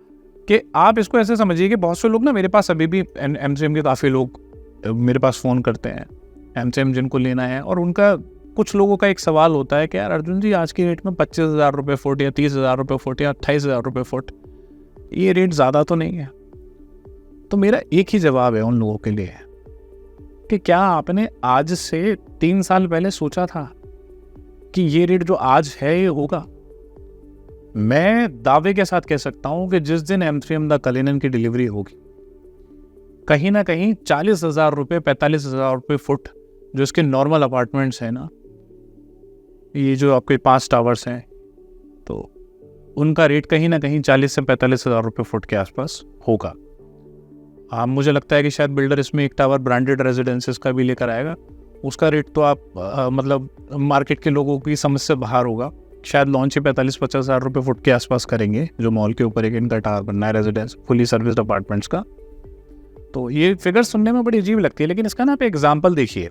कि आप इसको ऐसे समझिए कि बहुत से लोग ना, मेरे पास अभी भी एमसीएम के काफ़ी लोग मेरे पास फ़ोन करते हैं एमसीएम जिनको लेना है, और उनका कुछ लोगों का एक सवाल होता है कि यार अर्जुन जी, आज की रेट में 25,000 रुपये फुट या 30,000 रुपये फुट या 28,000 रुपये फुट, ये रेट ज़्यादा तो नहीं है? तो मेरा एक ही जवाब है उन लोगों के लिए कि क्या आपने आज से 3 साल पहले सोचा था कि ये रेट जो आज है ये होगा? मैं दावे के साथ कह सकता हूं कि जिस दिन M3M द कलिनन की डिलीवरी होगी, कहीं ना कहीं 40,000 रुपये, 45,000 रुपये फुट जो इसके नॉर्मल अपार्टमेंट्स हैं ना, ये जो आपके 5 टावर्स हैं, तो उनका रेट कहीं ना कहीं 40 से 45,000 रुपये फुट के आसपास होगा। मुझे लगता है कि शायद बिल्डर इसमें एक टावर ब्रांडेड रेजिडेंसेस का भी लेकर आएगा, उसका रेट तो आप मतलब मार्केट के लोगों की समझ से बाहर होगा, शायद लॉन्च ही 45-50 हज़ार रुपये फुट के आसपास करेंगे, जो मॉल के ऊपर एक इनका टावर बनना है रेजिडेंस फुली सर्विस्ड अपार्टमेंट्स का। तो ये फिगर सुनने में बड़ी अजीब लगती है, लेकिन इसका ना आप एग्जाम्पल देखिए।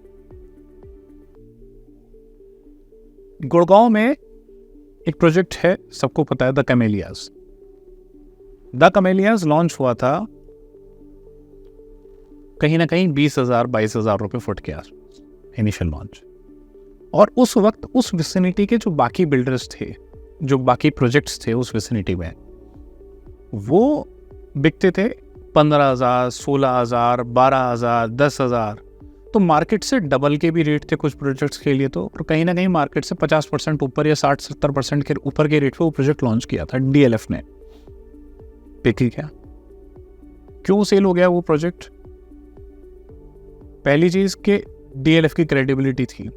गुड़गांव में एक प्रोजेक्ट है, सबको पता है, द कैमेलियाज। द कैमेलियाज लॉन्च हुआ था कहीं ना कहीं 20,000-22,000 रुपये फुट के आसपास इनिशियल लॉन्च, और उस वक्त उस विसिनिटी के जो बाकी बिल्डर्स थे, जो बाकी प्रोजेक्ट्स थे उस विसिनिटी में, वो बिकते थे 15,000, 16,000, 12,000, 10,000। तो मार्केट से डबल के भी रेट थे कुछ प्रोजेक्ट्स के लिए, तो और कहीं ना कहीं मार्केट से 50% ऊपर या 60-70% के ऊपर के रेट पे वो प्रोजेक्ट लॉन्च किया था डीएलएफ ने। देखिए क्या, क्यों सेल हो गया वो प्रोजेक्ट? पहली चीज के डीएलएफ की क्रेडिबिलिटी थी,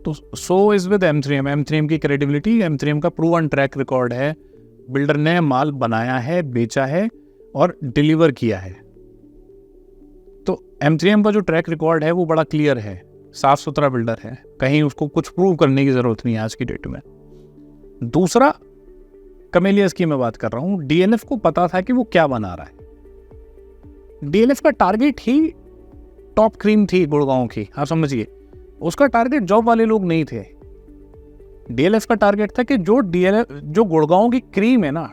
तो so is with M3M। M3M की क्रेडिबिलिटी, M3M का प्रूवन ट्रैक रिकॉर्ड है, बिल्डर ने माल बनाया है, बेचा है और डिलीवर किया है। तो M3M का जो ट्रैक रिकॉर्ड है वो बड़ा क्लियर है, साफ सुथरा बिल्डर है, कहीं उसको कुछ प्रूव करने की जरूरत नहीं है आज की डेट में। दूसरा, कैमेलियाज की मैं बात कर रहा हूं, डीएलएफ को पता था कि वो क्या बना रहा है। डीएलएफ का टारगेट ही टॉप क्रीम थी गुड़गांव की, आप समझिए, उसका टारगेट जॉब वाले लोग नहीं थे। डीएलएफ का टारगेट था कि जो गुड़गांव की क्रीम है ना,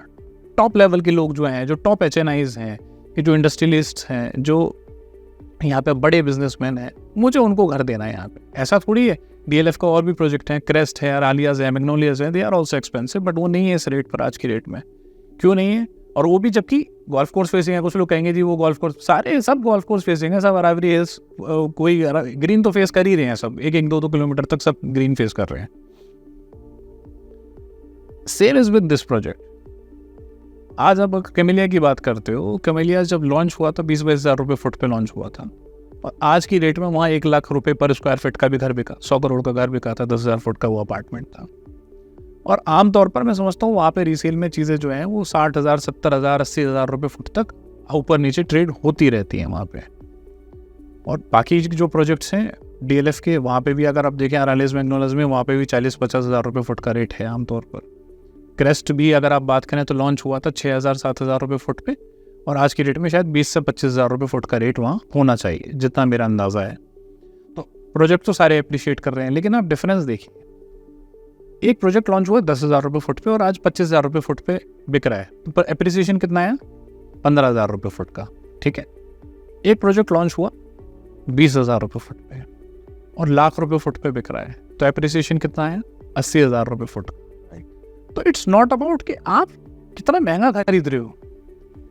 टॉप लेवल के लोग जो हैं, जो टॉप HNIs हैं, जो इंडस्ट्रियलिस्ट हैं, जो यहाँ पे बड़े बिजनेसमैन हैं, मुझे उनको घर देना है यहाँ पे। ऐसा थोड़ी है, डीएलएफ का और भी प्रोजेक्ट हैं, क्रेस्ट है, आलियाज है, मैग्नोलियाज है, they are also expensive, but वो नहीं है इस रेट पर आज की डेट में। क्यों नहीं है? और वो भी जबकि गोल्फ कोर्स फेसिंग है। कुछ लोग कहेंगे जी वो गोल्फ कोर्स, सारे सब गोल्फ कोर्स फेसिंग है, सब अरावली हिल्स, कोई ग्रीन तो फेस कर ही रहे हैं सब, 1-2 किलोमीटर तक सब ग्रीन फेस कर रहे हैं। Same is with this project. आज आप कैमेलिया की बात करते हो, कैमेलिया जब लॉन्च हुआ था 20-22 हज़ार रुपये फुट पे लॉन्च हुआ था, और आज की डेट में वहाँ 1 लाख रुपए पर स्क्वायर फीट का भी घर बिका, 100 करोड़ का घर बिका था, 10,000 फुट का वो अपार्टमेंट था। और आमतौर पर मैं समझता हूँ वहाँ पे रीसेल में चीज़ें जो हैं वो 60,000, 70,000, 80,000 रुपये फुट तक ऊपर नीचे ट्रेड होती रहती हैं वहाँ पे। और बाकी जो प्रोजेक्ट्स हैं डीएलएफ के, वहाँ पे भी अगर आप देखें अरालिस मैग्नोलियाज में, वहाँ पे भी 40-50 हज़ार रुपये फुट का रेट है आमतौर पर। क्रेस्ट भी अगर आप बात करें तो लॉन्च हुआ था 6,000-7,000 रुपये फुट पे, और आज की डेट में शायद 20 से 25 हज़ार रुपये फुट का रेट वहाँ होना चाहिए, जितना मेरा अंदाज़ा है। तो प्रोजेक्ट तो सारे अप्रिशिएट कर रहे हैं, लेकिन आप डिफरेंस देखिए, एक प्रोजेक्ट लॉन्च हुआ 10,000 रुपये फुट पे और आज 25,000 रुपये फुट पे बिक रहा है, तो एप्रिसिएशन कितना है? 15,000 रुपये फुट का। ठीक है, एक प्रोजेक्ट लॉन्च हुआ 20,000 रुपये फुट पे, और लाख रुपए फुट पे बिक रहा है, तो एप्रिसिएशन कितना है? 80,000 रुपये फुट। तो इट्स नॉट अबाउट कि आप कितना महंगा खरीद रहे हो,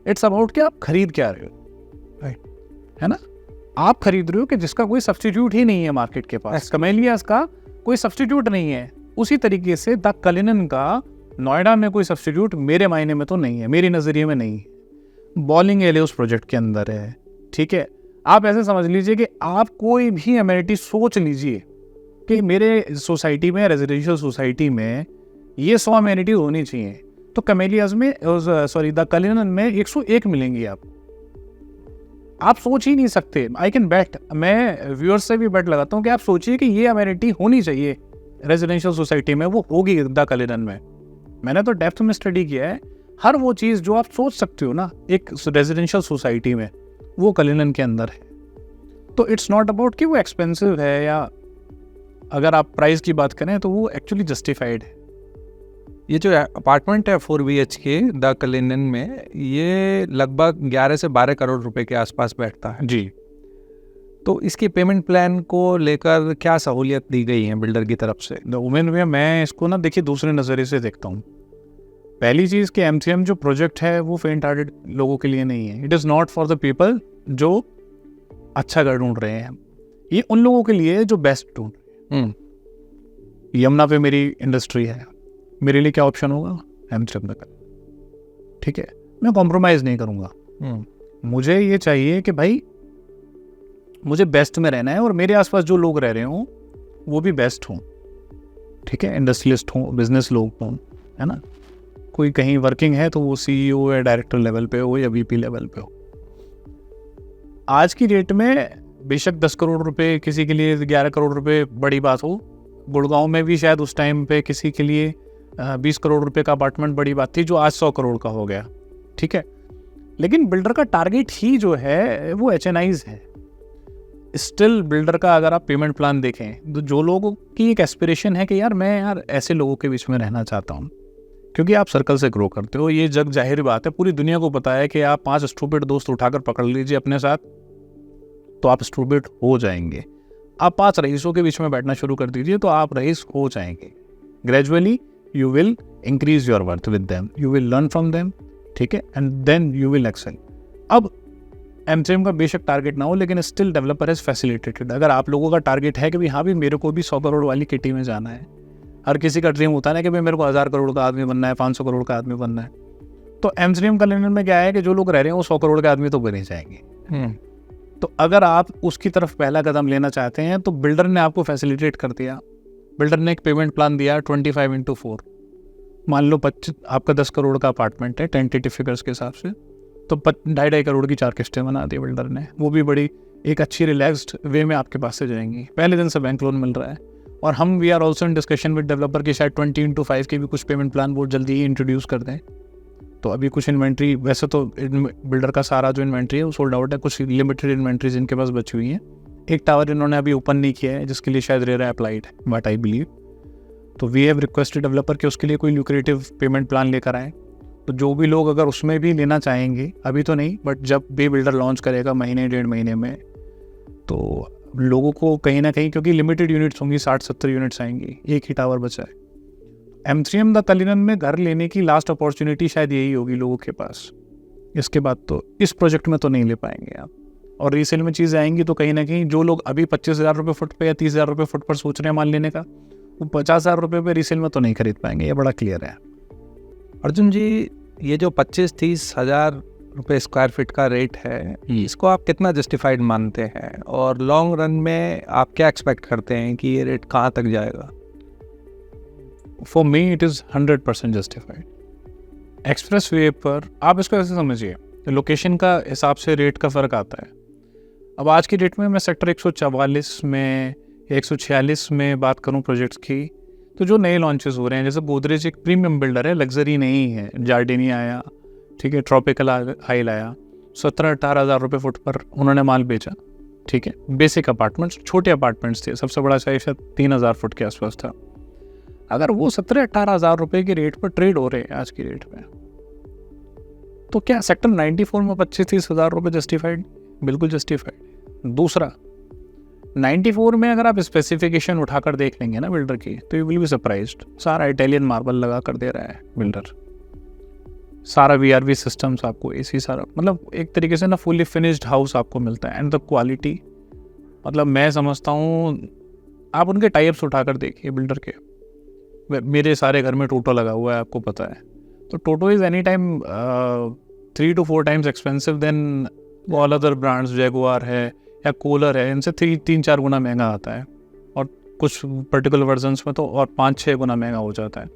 इट्स अबाउट कि आप खरीद क्या रहे हो, है ना? आप खरीद रहे हो कि जिसका कोई सब्स्टिट्यूट ही नहीं है मार्केट के पास, कैमेलियास का कोई सब्स्टिट्यूट नहीं है। उसी तरीके से द कलिनन का नोएडा में कोई सब्स्टिट्यूट मेरे मायने में तो नहीं है, मेरी नज़रिए में नहीं है। बॉलिंग एले उस प्रोजेक्ट के अंदर है, ठीक है। आप ऐसे समझ लीजिए कि आप कोई भी अमेनिटी सोच लीजिए कि मेरे सोसाइटी में, रेजिडेंशियल सोसाइटी में ये 100 अमेनिटी होनी चाहिए, तो कैमेलियास में द कलिनन में 101 मिलेंगी आपको। आप सोच ही नहीं सकते। आई कैन बैट, मैं व्यूअर्स से भी बैट लगाता हूँ कि आप सोचिए कि ये अमेनिटी होनी चाहिए रेजिडेंशियल सोसाइटी में, वो होगी द कलिनन में। मैंने तो डेप्थ में स्टडी किया है, हर वो चीज़ जो आप सोच सकते हो ना एक रेजिडेंशियल सोसाइटी में, वो कलिनन के अंदर है। तो इट्स नॉट अबाउट कि वो एक्सपेंसिव है, या अगर आप प्राइस की बात करें तो वो एक्चुअली जस्टिफाइड है। ये जो अपार्टमेंट है 4 BHK द कलिनन में, ये लगभग 11 से 12 करोड़ रुपए के आसपास बैठता है जी। तो इसकी पेमेंट प्लान को लेकर क्या सहूलियत दी गई है बिल्डर की तरफ से? उमेन भैया, मैं इसको ना देखिए दूसरे नज़रिए से देखता हूँ। पहली चीज़ कि MCM जो प्रोजेक्ट है वो फेंट हार्टेड लोगों के लिए नहीं है। It is not for the people जो अच्छा घर ढूंढ रहे हैं, ये उन लोगों के लिए जो बेस्ट ढूंढ रहे हैं। यमुना पे मेरी इंडस्ट्री है, मेरे लिए क्या ऑप्शन होगा? MCM का, ठीक है। मैं कॉम्प्रोमाइज़ नहीं करूँगा। मुझे ये चाहिए कि भाई मुझे बेस्ट में रहना है, और मेरे आसपास जो लोग रह रहे हों वो भी बेस्ट हों, ठीक है। इंडस्ट्रियलिस्ट हों, बिजनेस लोग हों, है ना। कोई कहीं वर्किंग है तो वो CEO या डायरेक्टर लेवल पे हो या VP लेवल पे हो। आज की डेट में बेशक 10 करोड़ रुपए किसी के लिए, 11 करोड़ रुपए बड़ी बात हो। गुड़गांव में भी शायद उस टाइम पे किसी के लिए 20 करोड़ रुपए का अपार्टमेंट बड़ी बात थी, जो आज 100 करोड़ का हो गया, ठीक है। लेकिन बिल्डर का टारगेट ही जो है वो HNIs है। स्टिल बिल्डर का अगर आप पेमेंट प्लान देखें तो जो लोगों की एक एस्पिरेशन है कि यार ऐसे लोगों के बीच में रहना चाहता हूँ, क्योंकि आप सर्कल से ग्रो करते हो। ये जग जाहिर बात है, पूरी दुनिया को पता है कि आप 5 स्टूपिड दोस्त उठाकर पकड़ लीजिए अपने साथ तो आप स्टूपिड हो जाएंगे। आप 5 रईसों के बीच में बैठना शुरू कर दीजिए तो आप रईस हो जाएंगे। Gradually you will increase your worth with them, you will learn from them, ठीक है, and then you will excel. अब MCM का बेशक टारगेट ना हो, लेकिन स्टिल डेवलपर हैज फैसिलिटेटेड। अगर आप लोगों का टारगेट है कि भाई हाँ भी मेरे को भी 100 करोड़ वाली किटी में जाना है, हर किसी का ड्रीम होता है ना कि भाई मेरे को 1000 करोड़ का आदमी बनना है, 500 करोड़ का आदमी बनना है, तो MCM कलिनन में क्या है कि जो लोग रह रहे हैं वो 100 करोड़ के आदमी तो बने जाएंगे। तो अगर आप उसकी तरफ पहला कदम लेना चाहते हैं तो बिल्डर ने आपको फैसिलिटेट कर दिया। बिल्डर ने एक पेमेंट प्लान दिया 25x4। मान लो 25 आपका 10 करोड़ का अपार्टमेंट है टेंटेटिव फिगर्स के हिसाब से, तो 2.5 करोड़ की 4 किस्तें बना दी बिल्डर ने। वो भी बड़ी एक अच्छी रिलैक्स्ड वे में आपके पास से जाएंगी। पहले दिन से बैंक लोन मिल रहा है, और हम we are also in discussion with developer की शायद 20x5 के भी कुछ पेमेंट प्लान बहुत जल्दी ही इंट्रोड्यूस कर दें। तो अभी कुछ इन्वेंट्री, वैसे तो बिल्डर का सारा जो इन्वेंट्री है वो सोल्ड आउट है, कुछ लिमिटेड इन्वेंट्री जिनके पास बची हुई है। एक टावर इन्होंने अभी ओपन नहीं किया है जिसके लिए शायद रेरा अप्लाइड है, बट आई बिलीव। तो वी हैव रिक्वेस्टेड डेवलपर कि उसके लिए कोई ल्यूक्रेटिव पेमेंट प्लान लेकर आए। तो जो भी लोग अगर उसमें भी लेना चाहेंगे, अभी तो नहीं, बट जब भी बिल्डर लॉन्च करेगा महीने 1.5 महीने में, तो लोगों को कहीं ना कहीं, क्योंकि लिमिटेड यूनिट्स होंगी, 60-70 यूनिट्स आएंगी, एक ही टावर बचा है। MCM द कलिनन में घर लेने की लास्ट अपॉर्चुनिटी शायद यही होगी लोगों के पास। इसके बाद तो इस प्रोजेक्ट में तो नहीं ले पाएंगे आप। और रीसेल में चीज़ें आएंगी तो कहीं ना कहीं जो लोग अभी 25,000 रुपये फुट पे या 30,000 रुपये फुट पर सोच रहे हैं माल लेने का, वो 50,000 रुपये पे रीसेल में तो नहीं खरीद पाएंगे, ये बड़ा क्लियर है। अर्जुन जी, ये जो 25-30 हज़ार रुपये स्क्वायर फीट का रेट है, इसको आप कितना जस्टिफाइड मानते हैं, और लॉन्ग रन में आप क्या एक्सपेक्ट करते हैं कि ये रेट कहाँ तक जाएगा? For me it is 100% justified. Express way पर आप इसको ऐसे समझिए, लोकेशन का हिसाब से रेट का फ़र्क आता है। अब आज की डेट में मैं सेक्टर 144 में या 146 में बात करूं प्रोजेक्ट्स की, तो जो नए लॉन्चेस हो रहे हैं, जैसे गोदरेज एक प्रीमियम बिल्डर है, लग्जरी नहीं है, जार्डिनी आया, ठीक है, ट्रॉपिकल हाइल आया, 17-18 हज़ार रुपये फुट पर उन्होंने माल बेचा, ठीक है। बेसिक अपार्टमेंट्स, छोटे अपार्टमेंट्स थे, सबसे बड़ा साइज शायद 3,000 फुट के आसपास था। अगर वो 17-18 हज़ार रुपये के रेट पर ट्रेड हो रहे हैं आज की डेट में, तो क्या सेक्टर 94 में 25-30 हज़ार रुपये जस्टिफाइड? बिल्कुल जस्टिफाइड। दूसरा, 94 में अगर आप स्पेसिफिकेशन उठाकर देख लेंगे ना बिल्डर की, तो यू विल बी सरप्राइज्ड। सारा इटालियन मार्बल लगा कर दे रहा है बिल्डर, सारा VRV सिस्टम्स आपको, AC सारा, मतलब एक तरीके से ना फुली फिनिश्ड हाउस आपको मिलता है। एंड द क्वालिटी, मतलब मैं समझता हूँ, आप उनके टाइप्स उठाकर देखिए बिल्डर के। मेरे सारे घर में टोटो लगा हुआ है, आपको पता है, तो Toto is any time 3 to 4 times expensive than all other brands. Jaguar है या कूलर है, इनसे 3-4 गुना महंगा आता है, और कुछ पर्टिकुलर वर्जन्स में तो और 5-6 गुना महंगा हो जाता है।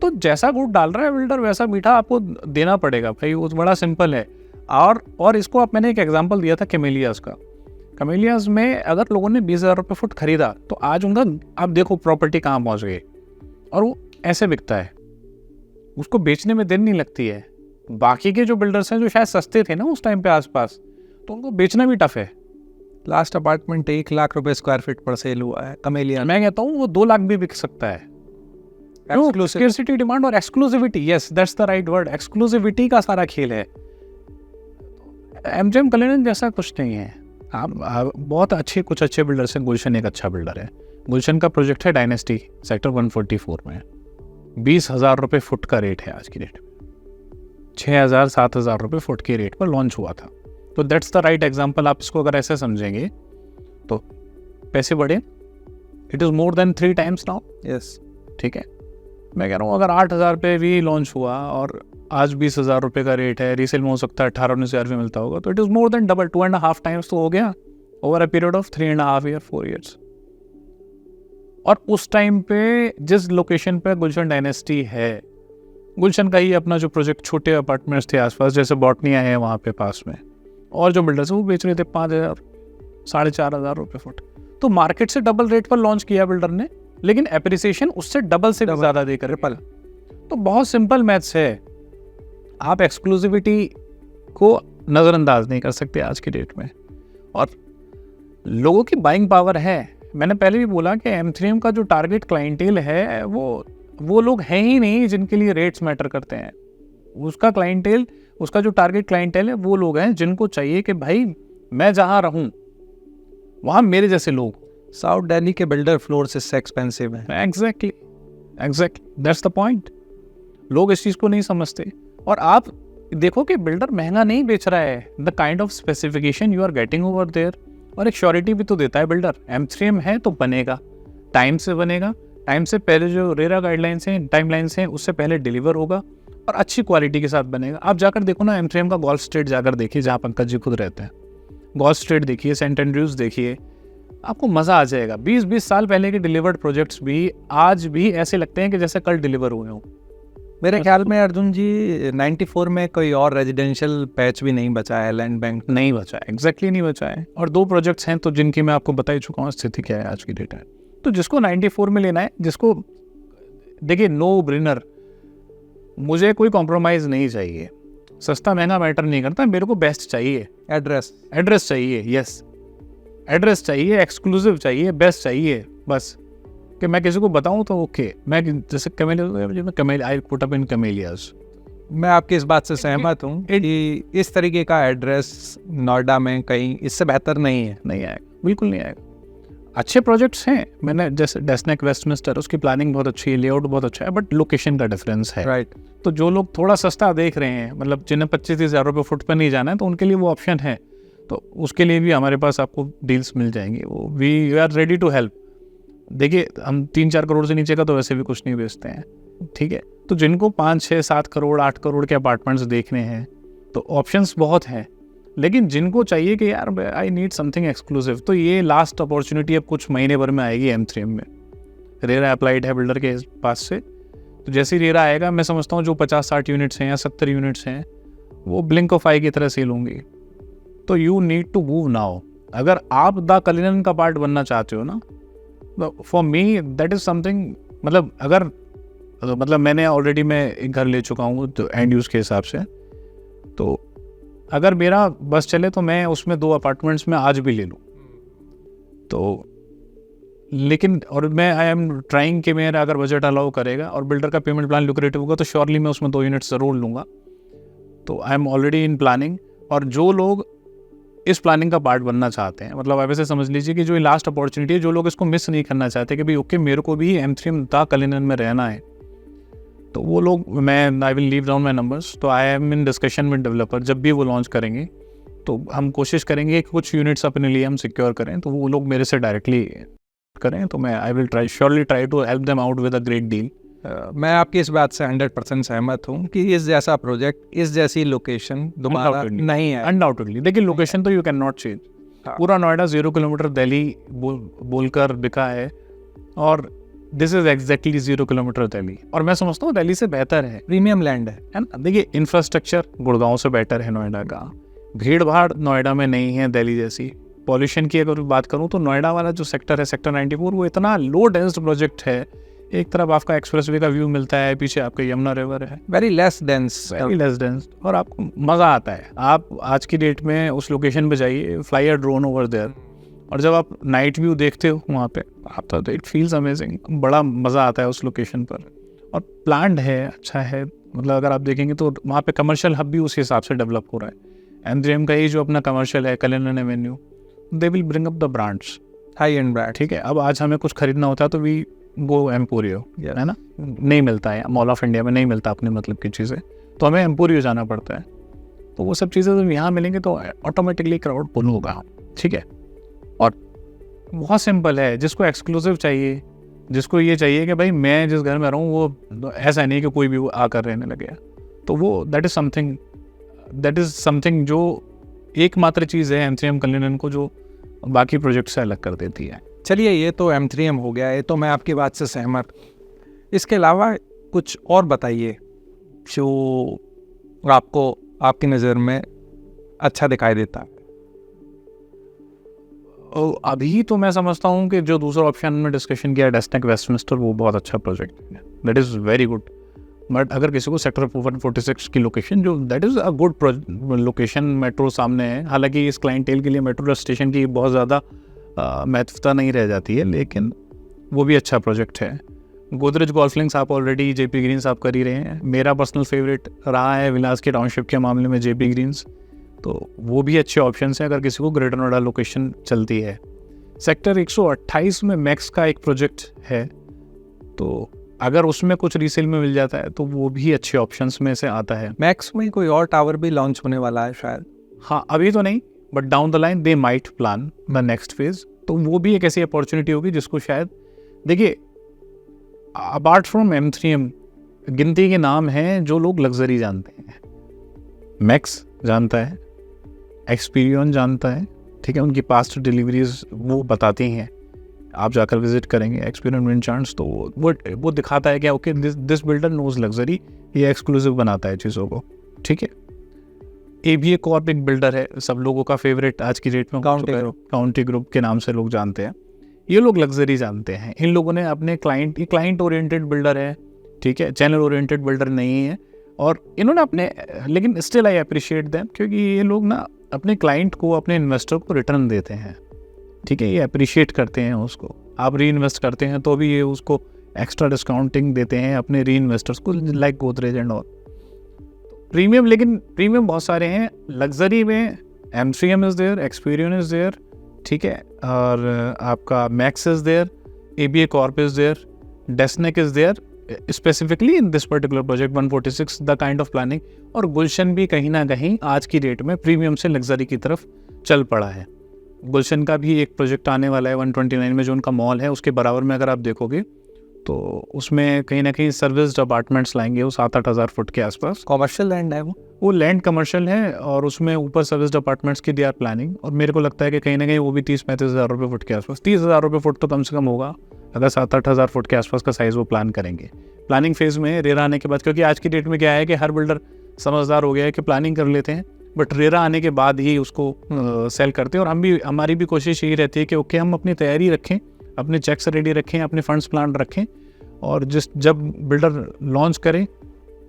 तो जैसा गुड़ डाल रहा है बिल्डर, वैसा मीठा आपको देना पड़ेगा भाई, वो बड़ा सिंपल है। और इसको आप, मैंने एक एग्जांपल दिया था कैमेलियाज का। कैमेलियाज में अगर लोगों ने 20,000 रुपये फुट खरीदा, तो आज उनका आप देखो प्रॉपर्टी कहाँ पहुँच गई, और वो ऐसे बिकता है, उसको बेचने में देर नहीं लगती है। बाकी के जो बिल्डर्स हैं जो शायद सस्ते थे ना उस टाइम पे आसपास, तो उनको बेचना भी टफ है। लास्ट अपार्टमेंट 1 लाख रुपए स्क्वायर फीट पर सेल हुआ है कैमेलिया। मैं कहता हूँ वो 2 लाख भी बिक सकता है। स्कैर्सिटी डिमांड और exclusivity, yes that's the right word, exclusivity का सारा खेल है। MGM कलिनन जैसा कुछ नहीं है। आप बहुत कुछ अच्छे बिल्डर्स हैं। गुलशन एक अच्छा बिल्डर है। गुलशन का प्रोजेक्ट है डायनेस्टी सेक्टर 144 में, 20,000 रुपये फुट का रेट है आज की डेट में, 6,000-7,000 रुपये फुट के रेट पर लॉन्च हुआ था। तो दैट्स द राइट एग्जाम्पल। आप इसको अगर ऐसे समझेंगे तो पैसे बढ़े, it is more than 3 times now. Yes, ठीक है, मैं कह रहा हूँ अगर 8,000 पे भी लॉन्च हुआ और आज 20,000 रुपये का रेट है, रीसेल में हो सकता है 18-19,000 में मिलता होगा, तो it is more than double, 2.5 times तो हो गया over a period of 3.5 year 4 years। और उस टाइम पे जिस लोकेशन पे गुलशन डायनेस्टी है, गुलशन का ही अपना जो प्रोजेक्ट, छोटे अपार्टमेंट्स थे आसपास, जैसे बॉटनिया है वहाँ पे पास में, और जो बिल्डर्स वो बेच रहे थे 5,000 4,500 रुपये फुट। तो मार्केट से डबल रेट पर लॉन्च किया बिल्डर ने, लेकिन एप्रिसिएशन उससे डबल से भी ज़्यादा देकर। तो बहुत सिंपल मैथ्स है, आप एक्सक्लूसिविटी को नज़रअंदाज नहीं कर सकते आज की डेट में। और लोगों की बाइंग पावर है। मैंने पहले भी बोला कि M3M का जो टारगेट क्लाइंटेल है वो लोग हैं ही नहीं जिनके लिए रेट्स मैटर करते हैं। उसका क्लाइंटेल, उसका जो टारगेट क्लाइंटेल है, वो लोग हैं जिनको चाहिए कि भाई मैं जहाँ रहूँ वहाँ मेरे जैसे लोग। साउथ दिल्ली के बिल्डर फ्लोर से एक्सपेंसिव है। Exactly that's the point. लोग इस चीज़ को नहीं समझते। और आप देखो कि बिल्डर महंगा नहीं बेच रहा है, the kind of specification you are getting over there, और एक श्योरिटी भी तो देता है बिल्डर। M3M है तो बनेगा, टाइम से बनेगा, टाइम से पहले जो रेरा गाइडलाइंस हैं, टाइमलाइंस हैं, उससे पहले डिलीवर होगा, और अच्छी क्वालिटी के साथ बनेगा। आप जाकर देखो ना M3M का गोल्फ स्ट्रीट जाकर देखिए, जहाँ पंकज जी खुद रहते हैं। गोल्फ स्ट्रीट देखिए, सेंट एंड्रयूज देखिए, आपको मज़ा आ जाएगा। 20-20 साल पहले के डिलीवर्ड प्रोजेक्ट्स भी आज भी ऐसे लगते हैं कि जैसे कल डिलीवर हुए हों। मेरे ख्याल में अर्जुन जी 94 में कोई और रेजिडेंशियल पैच भी नहीं बचा है, लैंड बैंक नहीं बचा है, एग्जैक्टली नहीं बचा है। और 2 प्रोजेक्ट्स हैं तो जिनकी मैं आपको बता ही चुका हूँ स्थिति क्या है आज की डेट है। तो जिसको 94 में लेना है, जिसको देखिए, नो ब्रेनर, मुझे कोई कॉम्प्रोमाइज़ नहीं चाहिए। सस्ता महंगा मैटर नहीं करता, मेरे को बेस्ट चाहिए। एड्रेस चाहिए, यस, एड्रेस चाहिए, एक्सक्लूसिव चाहिए, बेस्ट चाहिए, बस। कि मैं किसी को बताऊं तो ओके, मैं जैसे आई पुट अप इन कैमेलियाज। मैं आपकी इस बात से सहमत हूँ कि इस तरीके का एड्रेस नोएडा में कहीं इससे बेहतर नहीं है। नहीं आएगा, बिल्कुल नहीं आएगा। अच्छे प्रोजेक्ट्स हैं, मैंने जैसे डेस्नेक वेस्टमिंस्टर, उसकी प्लानिंग बहुत अच्छी है, लेआउट बहुत अच्छा है, बट लोकेशन का डिफरेंस है। राइट। तो जो लोग थोड़ा सस्ता देख रहे हैं, मतलब जिन्हें 25-30 रुपये फुट पर नहीं जाना है, तो उनके लिए वो ऑप्शन है। तो उसके लिए भी हमारे पास आपको डील्स मिल जाएंगी। वो we are ready to help. देखिए, हम 3-4 करोड़ से नीचे का तो वैसे भी कुछ नहीं बेचते हैं, ठीक है। तो जिनको 5-6-7 करोड़ 8 करोड़ के अपार्टमेंट्स देखने हैं, तो ऑप्शंस बहुत हैं। लेकिन जिनको चाहिए कि यार आई नीड समथिंग एक्सक्लूसिव, तो ये लास्ट अपॉर्चुनिटी अब कुछ महीने भर में आएगी M3M में। रेरा अप्लाइड है बिल्डर के पास से, तो जैसे ही रेरा आएगा, मैं समझता हूँ जो 50-60 यूनिट्स हैं या 70 यूनिट्स हैं, वो ब्लिंक ऑफ आई की तरह सेल होंगी। तो you need to move now. अगर आप द कलिनन का पार्ट बनना चाहते हो ना, for me that is something, मतलब मैंने ऑलरेडी मैं एक घर ले चुका हूँ तो एंड यूज़ के हिसाब से, तो अगर मेरा बस चले तो मैं उसमें 2 अपार्टमेंट्स में आज भी ले लूँ। तो लेकिन और मैं आई एम ट्राइंग कि मेरा अगर बजट अलाउ करेगा और बिल्डर का पेमेंट प्लान लुक्रेटिव होगा, तो श्योरली मैं उसमें 2 यूनिट्स ज़रूर लूँगा। तो I am already in planning. और जो लोग इस प्लानिंग का पार्ट बनना चाहते हैं, मतलब आप ऐसे समझ लीजिए कि जो लास्ट अपॉर्चुनिटी है, जो लोग इसको मिस नहीं करना चाहते कि भाई ओके मेरे को भी M3M द कलिनन में रहना है, तो वो लोग, I will leave down my numbers, तो I am in discussion with developer. जब भी वो लॉन्च करेंगे तो हम कोशिश करेंगे कि कुछ यूनिट्स अपने लिए हम सिक्योर करें, तो वो लोग मेरे से डायरेक्टली करें, तो मैं I will surely try to help them out with a great deal. मैं आपकी इस बात से 100% सहमत हूँ कि इस जैसा प्रोजेक्ट, इस जैसी लोकेशन दोबारा नहीं है। अनडाउटेडली देखिए, लोकेशन तो यू कैन नॉट चेंज। पूरा नोएडा 0 किलोमीटर दिल्ली बोलकर बिका है, और this is exactly 0 kilometre Delhi, और मैं समझता हूँ दिल्ली से बेहतर है, प्रीमियम लैंड है ना। देखिए इंफ्रास्ट्रक्चर गुड़गांव से बेटर है नोएडा का, भीड़ भाड़ नोएडा में नहीं है दिल्ली जैसी। पॉल्यूशन की अगर बात करूँ तो नोएडा वाला जो सेक्टर है, सेक्टर 94, वो इतना लो डेंस्ड प्रोजेक्ट है। एक तरफ आपका एक्सप्रेसवे का व्यू मिलता है, पीछे आपका यमुना रिवर है, वेरी लेस डेंस, और आपको मज़ा आता है। आप आज की डेट में उस लोकेशन पे जाइए, fly a drone over there, और जब आप नाइट व्यू देखते हो वहाँ पे, आप तो इट फील्स अमेजिंग, बड़ा मज़ा आता है उस लोकेशन पर। और प्लान्ड है, अच्छा है, मतलब अगर आप देखेंगे तो वहाँ पे कमर्शियल हब भी उस हिसाब से डेवलप हो रहा है। M3M का ही जो अपना कमर्शियल है Cullinan Avenue, they will bring up the brands, high and brand. ठीक है, अब आज हमें कुछ खरीदना होता है तो वी गो एम्पोरियो, है ना, नहीं मिलता है, मॉल ऑफ इंडिया में नहीं मिलता अपने मतलब की चीज़ें, तो हमें एम्पोरियो जाना पड़ता है। तो वो सब चीज़ें जब यहाँ मिलेंगे तो ऑटोमेटिकली क्राउड पुल होगा, ठीक है। और बहुत सिंपल है, जिसको एक्सक्लूसिव चाहिए, जिसको ये चाहिए कि भाई मैं जिस घर में रहूँ वो ऐसा नहीं कि कोई भी वो आकर रहने लगे, तो वो दैट इज़ समथिंग जो एकमात्र चीज़ है M3M कलिनन को जो बाकी प्रोजेक्ट से अलग कर देती है। चलिए, ये तो M3M हो गया है, तो मैं आपकी बात से सहमत। इसके अलावा कुछ और बताइए जो आपको आपकी नज़र में अच्छा दिखाई देता है। अभी तो मैं समझता हूँ कि जो दूसरा ऑप्शन में डिस्कशन किया डेस्टिनेक वेस्टमिंस्टर, वो बहुत अच्छा प्रोजेक्ट है, that is very good. But अगर किसी को सेक्टर 146 की लोकेशन, जो that is a good location, metro सामने है, हालांकि इस क्लाइंटेल के लिए मेट्रो स्टेशन की बहुत ज़्यादा महत्वता नहीं रह जाती है, लेकिन वो भी अच्छा प्रोजेक्ट है। गोदरेज गोल्फ लिंक्स आप ऑलरेडी JP ग्रीन्स आप कर ही रहे हैं, मेरा पर्सनल फेवरेट रहा है विलास के टाउनशिप के मामले में JP ग्रीन्स, तो वो भी अच्छे ऑप्शन हैं अगर किसी को ग्रेटर नोएडा लोकेशन चलती है। सेक्टर 128 में मैक्स का एक प्रोजेक्ट है, तो अगर उसमें कुछ रीसेल में मिल जाता है तो वो भी अच्छे ऑप्शंस में से आता है। मैक्स में कोई और टावर भी लॉन्च होने वाला है शायद? हाँ, अभी तो नहीं, but down the line they might plan the next phase, तो वो भी एक ऐसी अपॉर्चुनिटी होगी जिसको शायद, देखिए अपार्ट फ्रॉम M3M गिनती के नाम हैं जो लोग लग्जरी जानते हैं। मैक्स जानता है, एक्सपीरियन जानता है, ठीक है, उनकी पास्ट डिलीवरीज वो बताती हैं, आप जाकर विजिट करेंगे एक्सपीरियंस विंड चार्ट्स, तो वो दिखाता है कि okay this builder knows luxury, ये एक्सक्लूसिव बनाता है चीज़ों को, ठीक है। ABA कॉर्प एक बिल्डर है, सब लोगों का फेवरेट आज की डेट में, काउंटी ग्रुप के नाम से लोग जानते हैं। ये लोग लग्जरी जानते हैं, इन लोगों ने अपने क्लाइंट ओरिएंटेड बिल्डर है, ठीक है, चैनल ओरिएंटेड बिल्डर नहीं है, और इन्होंने अपने, लेकिन स्टिल आई अप्रिशिएट देम, क्योंकि ये लोग ना अपने क्लाइंट को, अपने इन्वेस्टर को रिटर्न देते हैं, ठीक है, ये अप्रिशिएट करते हैं उसको। आप री इन्वेस्ट करते हैं तो भी ये उसको एक्स्ट्रा डिस्काउंटिंग देते हैं अपने री इन्वेस्टर्स को, like Godrej and all. Premium, लेकिन प्रीमियम बहुत सारे हैं। लग्जरी में M3M is there, Experion is there, ठीक है, और आपका Max is there, ABA corp is there, Destinek is there, specifically in this particular project 146 the kind of planning. और गुलशन भी कहीं ना कहीं आज की डेट में प्रीमियम से लग्जरी की तरफ चल पड़ा है। गुलशन का भी एक प्रोजेक्ट आने वाला है 129 में, जो उनका मॉल है उसके बराबर में अगर आप देखोगे तो उसमें कहीं ना कहीं सर्विस्ड अपार्टमेंट्स लाएंगे, वो 7-8 हज़ार फुट के आसपास। कॉमर्शियल लैंड है वो लैंड कमर्शियल है, और उसमें ऊपर सर्विस्ड अपार्टमेंट्स की दे आर प्लानिंग, और मेरे को लगता है कि कहीं ना कहीं वो भी 30-35 हज़ार रुपये फुट के आसपास, 30 हज़ार रुपये फुट तो कम से कम होगा अगर 7-8 हज़ार फुट के आसपास का साइज़ वो प्लान करेंगे। प्लानिंग फेज़ में रेरा आने के बाद, क्योंकि आज की डेट में क्या है कि हर बिल्डर समझदार हो गया है कि प्लानिंग कर लेते हैं, बट रेरा आने के बाद ही उसको सेल करते हैं। और हमारी भी कोशिश यही रहती है कि ओके हम अपनी तैयारी रखें, अपने चेक्स रेडी रखें, अपने फंड्स प्लान रखें, और जब बिल्डर लॉन्च करें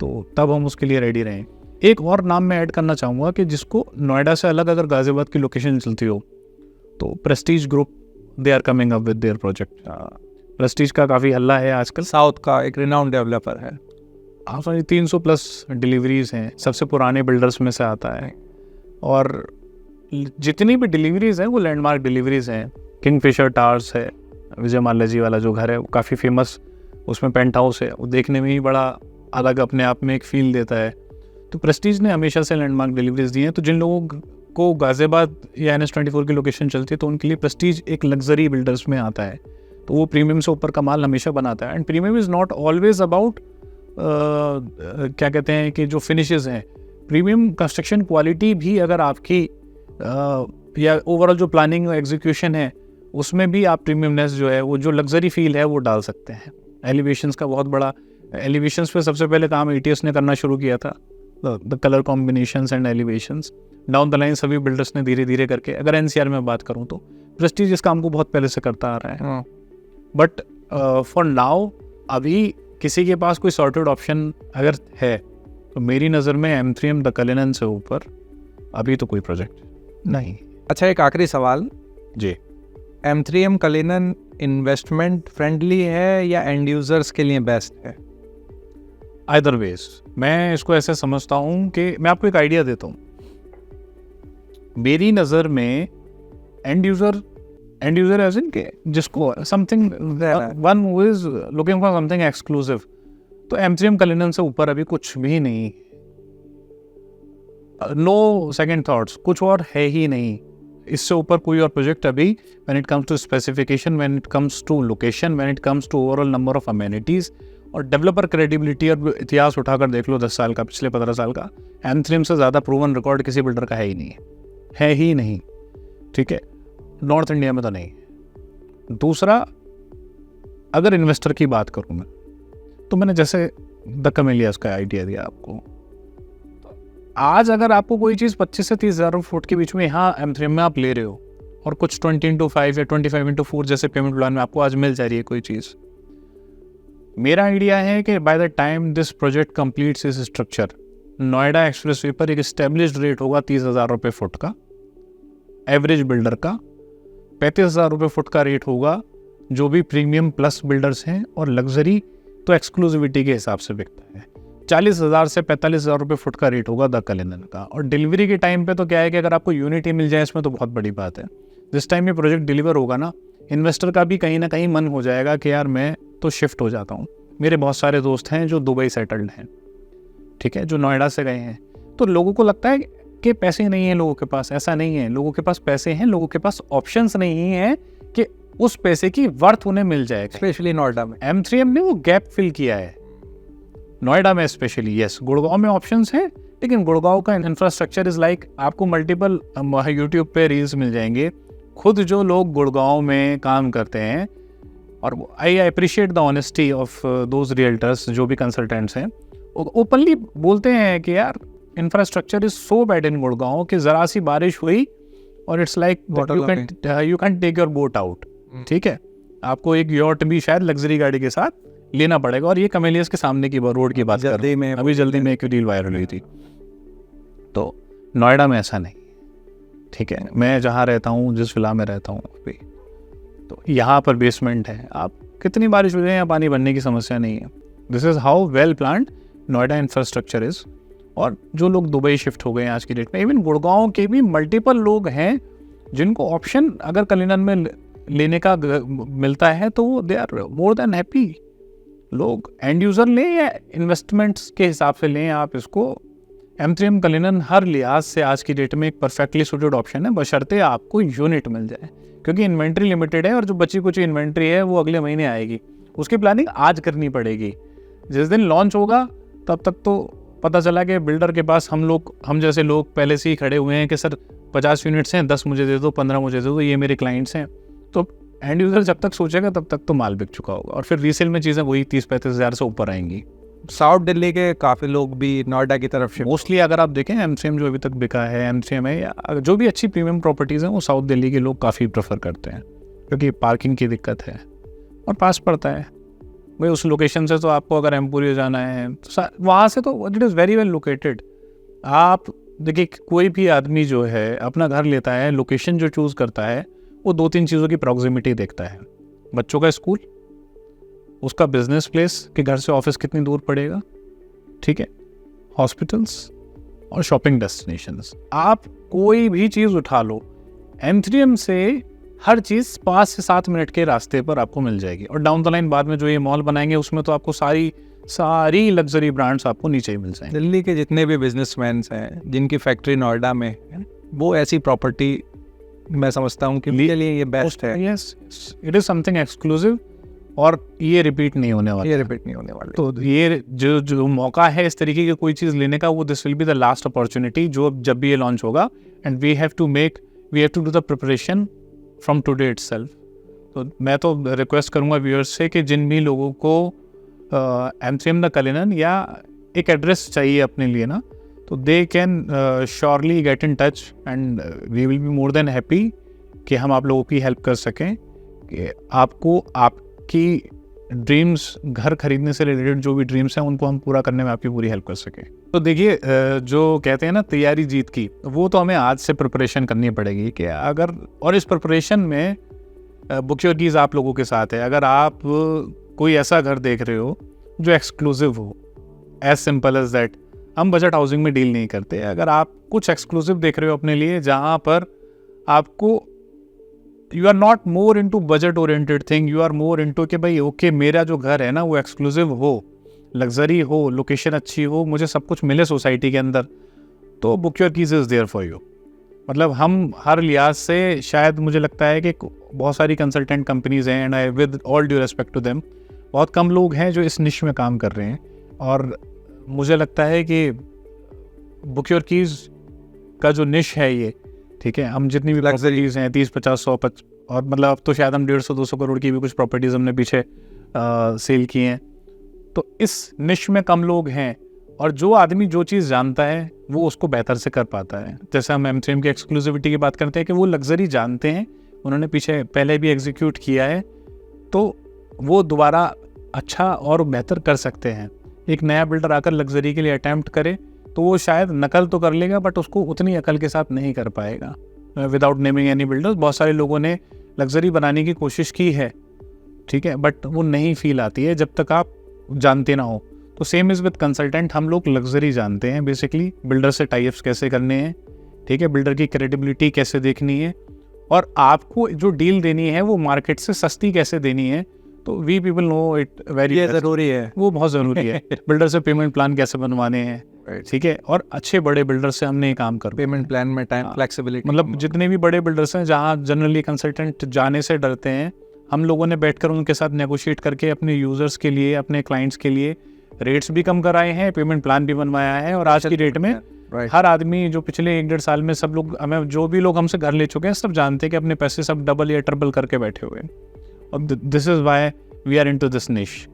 तो तब हम उसके लिए रेडी रहें। एक और नाम मैं ऐड करना चाहूँगा कि जिसको नोएडा से अलग अगर गाज़ियाबाद की लोकेशन चलती हो तो Prestige group, they are coming up with their project. Prestige का काफ़ी हल्ला है आजकल, साउथ का एक रिनाउंड डेवलपर है, हाँ, 300+ डिलीवरीज हैं, सबसे पुराने बिल्डर्स में से आता है, और जितनी भी डिलीवरीज हैं वो लैंडमार्क डिलीवरीज हैं। किंगफिशर टावर्स है, विजय माल्या जी वाला जो घर है वो काफ़ी फेमस, उसमें पेंट हाउस है, वो देखने में ही बड़ा अलग अपने आप में एक फील देता है। तो प्रेस्टीज ने हमेशा से लैंडमार्क डिलीवरीज दी हैं। तो जिन लोगों को गाजियाबाद या NH24 की लोकेशन चलती है तो उनके लिए प्रेस्टीज एक लग्जरी बिल्डर्स में आता है, तो वो प्रीमियम से ऊपर का माल हमेशा बनाता है। And premium is not always about क्या कहते हैं कि जो फिनिशेस हैं, प्रीमियम कंस्ट्रक्शन क्वालिटी भी अगर आपकी या ओवरऑल जो प्लानिंग और एग्जीक्यूशन है उसमें भी आप प्रीमियमनेस जो है, वो जो लग्जरी फील है वो डाल सकते हैं। एलिवेशंस का बहुत बड़ा, एलिवेशंस पे सबसे पहले काम ATS ने करना शुरू किया था, the colour combinations and elevations. Down the line सभी बिल्डर्स ने धीरे धीरे करके, अगर NCR में बात करूँ तो प्रेस्टीज इस काम को बहुत पहले से करता आ रहा है। बट फॉर नाउ अभी किसी के पास कोई सॉर्टेड ऑप्शन अगर है तो मेरी नज़र में M3M द कलिनन से ऊपर अभी तो कोई प्रोजेक्ट नहीं। अच्छा, एक आखिरी सवाल जी, M3M कलिनन इन्वेस्टमेंट फ्रेंडली है या एंड यूजर्स के लिए बेस्ट है? आइदर वेज मैं इसको ऐसे समझता हूँ कि मैं आपको एक आइडिया देता हूँ। मेरी नज़र में एंड यूजर एज इन के जिसको something one who is looking for something exclusive, तो M3M कलिनन से ऊपर अभी कुछ भी नहीं। नो सेकंड थॉट्स, कुछ और है ही नहीं। इससे ऊपर कोई और प्रोजेक्ट अभी when it comes to specification, when it comes to location, when it comes to overall number of amenities और डेवलपर क्रेडिबिलिटी, और इतिहास उठाकर देख लो 10 साल का, पिछले 15 साल का, M3M से ज़्यादा प्रूवन रिकॉर्ड किसी बिल्डर का है ही नहीं। ठीक है, नॉर्थ इंडिया में तो नहीं। दूसरा, अगर इन्वेस्टर की बात करूं मैं, तो मैंने जैसे द कैमेलियास का आइडिया दिया आपको। आज अगर आपको कोई चीज़ 25 से 30 हज़ार फुट के बीच में यहाँ M3M में आप ले रहे हो और कुछ 20x5 या 25x4 जैसे पेमेंट प्लान में आपको आज मिल जा रही है कोई चीज़, मेरा आइडिया है कि by the time this project completes इस स्ट्रक्चर, नोएडा एक्सप्रेसवे पर एक एस्टेब्लिश्ड रेट होगा 30,000 रुपये फुट का, एवरेज बिल्डर का 35,000 रुपये फुट का रेट होगा जो भी प्रीमियम प्लस बिल्डर्स हैं, और लग्जरी तो एक्सक्लूसिविटी के हिसाब से बिकता है। 40,000 से 45,000 रुपये फुट का रेट होगा द कलिनन का। और डिलीवरी के टाइम पे तो क्या है कि अगर आपको यूनिट ही मिल जाए इसमें तो बहुत बड़ी बात है। जिस टाइम ये प्रोजेक्ट डिलीवर होगा ना, इन्वेस्टर का भी कहीं ना कहीं मन हो जाएगा कि यार मैं तो शिफ्ट हो जाता हूँ। मेरे बहुत सारे दोस्त हैं जो दुबई सेटल्ड हैं, ठीक है, जो नोएडा से गए हैं, तो लोगों को लगता है कि पैसे नहीं हैं लोगों के पास। ऐसा नहीं है, लोगों के पास पैसे हैं, लोगों के पास ऑप्शंस नहीं है कि उस पैसे की वर्थ उन्हें मिल जाएगा। स्पेशली नोएडा में M3M ने वो गैप फिल किया है, नोएडा में स्पेशली। यस, गुड़गांव में ऑप्शंस हैं, लेकिन गुड़गांव का इंफ्रास्ट्रक्चर इज लाइक, आपको मल्टीपल यूट्यूब पे रील्स मिल जाएंगे, खुद जो लोग गुड़गांव में काम करते हैं, और I appreciate the honesty of those realtors जो भी कंसल्टेंट्स हैं, ओपनली बोलते हैं कि यार infrastructure is so bad in Gurgaon कि ज़रा सी बारिश हुई और it's like you can take your boat out. ठीक है, आपको एक यॉट भी शायद लग्जरी गाड़ी के साथ लेना पड़ेगा। और ये कैमेलियस के सामने की रोड की बात कर रहा हूं, अभी जल्दी में एक रील वायरल हुई थी। तो नोएडा में ऐसा नहीं, ठीक है। मैं जहाँ रहता हूँ, जिस विला में रहता हूँ अभी, तो यहाँ पर बेसमेंट है, आप कितनी बारिश हो जाए यहाँ पानी बनने की समस्या नहीं है। This is how well planned Noida infrastructure is. और जो लोग दुबई शिफ्ट हो गए हैं आज की डेट में, इवन गुड़गांव के भी मल्टीपल लोग हैं जिनको ऑप्शन अगर कलिनन में लेने का मिलता है तो they are more than happy. लोग एंड यूज़र लें या इन्वेस्टमेंट्स के हिसाब से लें, आप इसको M3M कलिनन हर लिहाज से आज की डेट में एक परफेक्टली सूटेड ऑप्शन है, बशर्ते आपको यूनिट मिल जाए, क्योंकि इन्वेंट्री लिमिटेड है और जो बची कुछ इन्वेंट्री है वो अगले महीने आएगी। उसकी प्लानिंग आज करनी पड़ेगी। जिस दिन लॉन्च होगा तब तक तो पता चला कि बिल्डर के पास हम जैसे लोग पहले से ही खड़े हुए हैं कि सर 50 यूनिट्स हैं, 10 मुझे दे दो, 15 मुझे दे दो, ये मेरे क्लाइंट्स हैं। तो एंड यूज़र जब तक सोचेगा तब तक तो माल बिक चुका होगा, और फिर रीसेल में चीज़ें वही 30-35 हज़ार से ऊपर आएंगी। साउथ दिल्ली के काफ़ी लोग भी नोएडा की तरफ से, मोस्टली अगर आप देखें M3M जो अभी तक बिका है, M3M है या जो भी अच्छी प्रीमियम प्रॉपर्टीज़ हैं, वो साउथ दिल्ली के लोग काफ़ी प्रेफर करते हैं, क्योंकि पार्किंग की दिक्कत है और पास पड़ता है भाई। उस लोकेशन से तो आपको अगर एम्पोरियो जाना है तो वहाँ से तो it is very well located. आप देखिए, कोई भी आदमी जो है अपना घर लेता है, लोकेशन जो चूज़ करता है वो 2-3 चीज़ों की प्रॉक्सिमिटी देखता है। बच्चों का स्कूल, उसका बिजनेस प्लेस कि घर से ऑफिस कितनी दूर पड़ेगा, ठीक है, हॉस्पिटल्स, और शॉपिंग डेस्टिनेशंस। आप कोई भी चीज़ उठा लो, M3M से हर चीज़ 5 से 7 मिनट के रास्ते पर आपको मिल जाएगी। और डाउन द लाइन बाद में जो ये मॉल बनाएंगे उसमें तो आपको सारी लग्जरी ब्रांड्स आपको नीचे ही मिल जाएंगे। दिल्ली के जितने भी बिजनेसमैन हैं जिनकी फैक्ट्री नोएडा में है, वो ऐसी प्रॉपर्टी मैं समझता हूँ कि उनके लिए ये बेस्ट है। Yes, it is something exclusive और ये रिपीट नहीं होने वाला। तो ये जो मौका है इस तरीके की कोई चीज़ लेने का, वो this will be the last opportunity जो जब भी ये लॉन्च होगा। And we have to do the preparation from today itself. तो मैं तो रिक्वेस्ट करूँगा व्यूअर्स से कि जिन भी लोगों को M3M द कलिनन या एक एड्रेस चाहिए अपने लिए ना, तो they can surely get in touch and we will be more than happy कि हम आप लोगों की हेल्प कर सकें, कि आपको आपकी ड्रीम्स, घर खरीदने से रिलेटेड जो भी ड्रीम्स हैं उनको हम पूरा करने में आपकी पूरी हेल्प कर सकें। तो देखिए, जो कहते हैं ना तैयारी जीत की, वो तो हमें आज से प्रिपरेशन करनी पड़ेगी कि अगर, और इस प्रिपरेशन में बुक योर कीज आप लोगों के साथ है। अगर आप कोई ऐसा घर देख रहे हो जो एक्सक्लूसिव हो, एज सिंपल एज दैट, हम बजट हाउसिंग में डील नहीं करते। अगर आप कुछ एक्सक्लूसिव देख रहे हो अपने लिए जहाँ पर आपको, you are not more into budget oriented thing, you are more into कि भाई ओके मेरा जो घर है ना वो एक्सक्लूसिव हो, लग्जरी हो, लोकेशन अच्छी हो, मुझे सब कुछ मिले सोसाइटी के अंदर, तो book your keys is there for you. मतलब हम हर लिहाज से, शायद मुझे लगता है कि बहुत सारी कंसल्टेंट कंपनीज़ हैं, and I with all due respect to them, बहुत कम लोग हैं जो इस निश में काम कर रहे हैं। और मुझे लगता है कि बुक योर कीज का जो निश है ये, ठीक है, हम जितनी भी लग्जरीज हैं 30, 50, 100, और मतलब अब तो शायद हम 150-200 करोड़ की भी कुछ प्रॉपर्टीज़ हमने पीछे सेल की हैं, तो इस निश में कम लोग हैं। और जो आदमी जो चीज़ जानता है वो उसको बेहतर से कर पाता है। जैसे हम M3M की एक्सक्लूसिविटी की बात करते हैं कि वो लग्जरी जानते हैं, उन्होंने पीछे पहले भी एग्जीक्यूट किया है, तो वो दोबारा अच्छा और बेहतर कर सकते हैं। एक नया बिल्डर आकर लग्जरी के लिए अटैम्प्ट करे तो वो शायद नकल तो कर लेगा, बट उसको उतनी अकल के साथ नहीं कर पाएगा। विदाउट नेमिंग एनी बिल्डर्स, बहुत सारे लोगों ने लग्जरी बनाने की कोशिश की है, ठीक है, बट वो नहीं फील आती है जब तक आप जानते ना हो। तो सेम इज़ विद कंसल्टेंट, हम लोग लग्जरी जानते हैं बेसिकली, बिल्डर से टाई-अप्स कैसे करने हैं, ठीक है, बिल्डर की क्रेडिबिलिटी कैसे देखनी है, और आपको जो डील देनी है वो मार्केट से सस्ती कैसे देनी है। तो we people know it very ज़रूरी है, वो बहुत ज़रूरी है। बिल्डर से पेमेंट प्लान कैसे बनवाने हैं, ठीक है, और अच्छे बड़े बिल्डर से हमने ये काम कर, पेमेंट प्लान में टाइम फ्लेक्सिबिलिटी, मतलब जितने भी बड़े बिल्डर्स हैं जहाँ जनरली कंसल्टेंट जाने से डरते हैं, हम लोगों ने बैठकर उनके साथ नेगोशिएट करके अपने यूजर्स के लिए, अपने क्लाइंट्स के लिए रेट्स भी कम कराए हैं, पेमेंट प्लान भी बनवाया है। और आज की डेट में हर आदमी जो पिछले 1-1.5 साल में सब लोग, हमें जो भी लोग हमसे घर ले चुके हैं, सब जानते हैं कि अपने पैसे सब डबल या ट्रिपल करके बैठे हुए हैं। और this is why we are into this niche.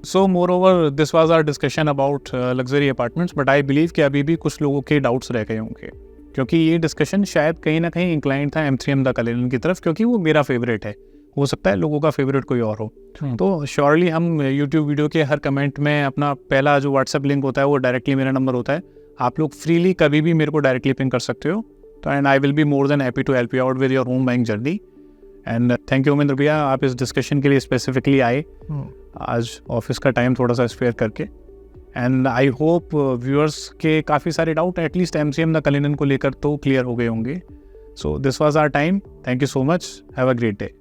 So moreover this was our discussion about luxury apartments, but I believe कि अभी भी कुछ लोगों के डाउट्स रह गए होंगे, क्योंकि ये डिस्कशन शायद कहीं ना कहीं इंक्लाइंड था M3M द कलिनन की तरफ, क्योंकि वो मेरा फेवरेट है, हो सकता है लोगों का फेवरेट कोई और हो। तो श्योरली हम यूट्यूब वीडियो के हर कमेंट में अपना पहला जो व्हाट्सएप लिंक होता है वो डायरेक्टली मेरा नंबर होता है, आप लोग फ्रीली कभी भी मेरे को डायरेक्टली पिंग कर सकते हो। तो and I will be more than happy to help you out with your home buying journey. And thank you Umendra भैया, आप इस डिस्कशन के लिए स्पेसिफिकली आए आज ऑफिस का टाइम थोड़ा सा स्पेयर करके। एंड आई होप व्यूअर्स के काफ़ी सारे doubt at least M3M the Cullinan को लेकर तो क्लियर हो गए होंगे। So this was our time, thank you so much, have a great day.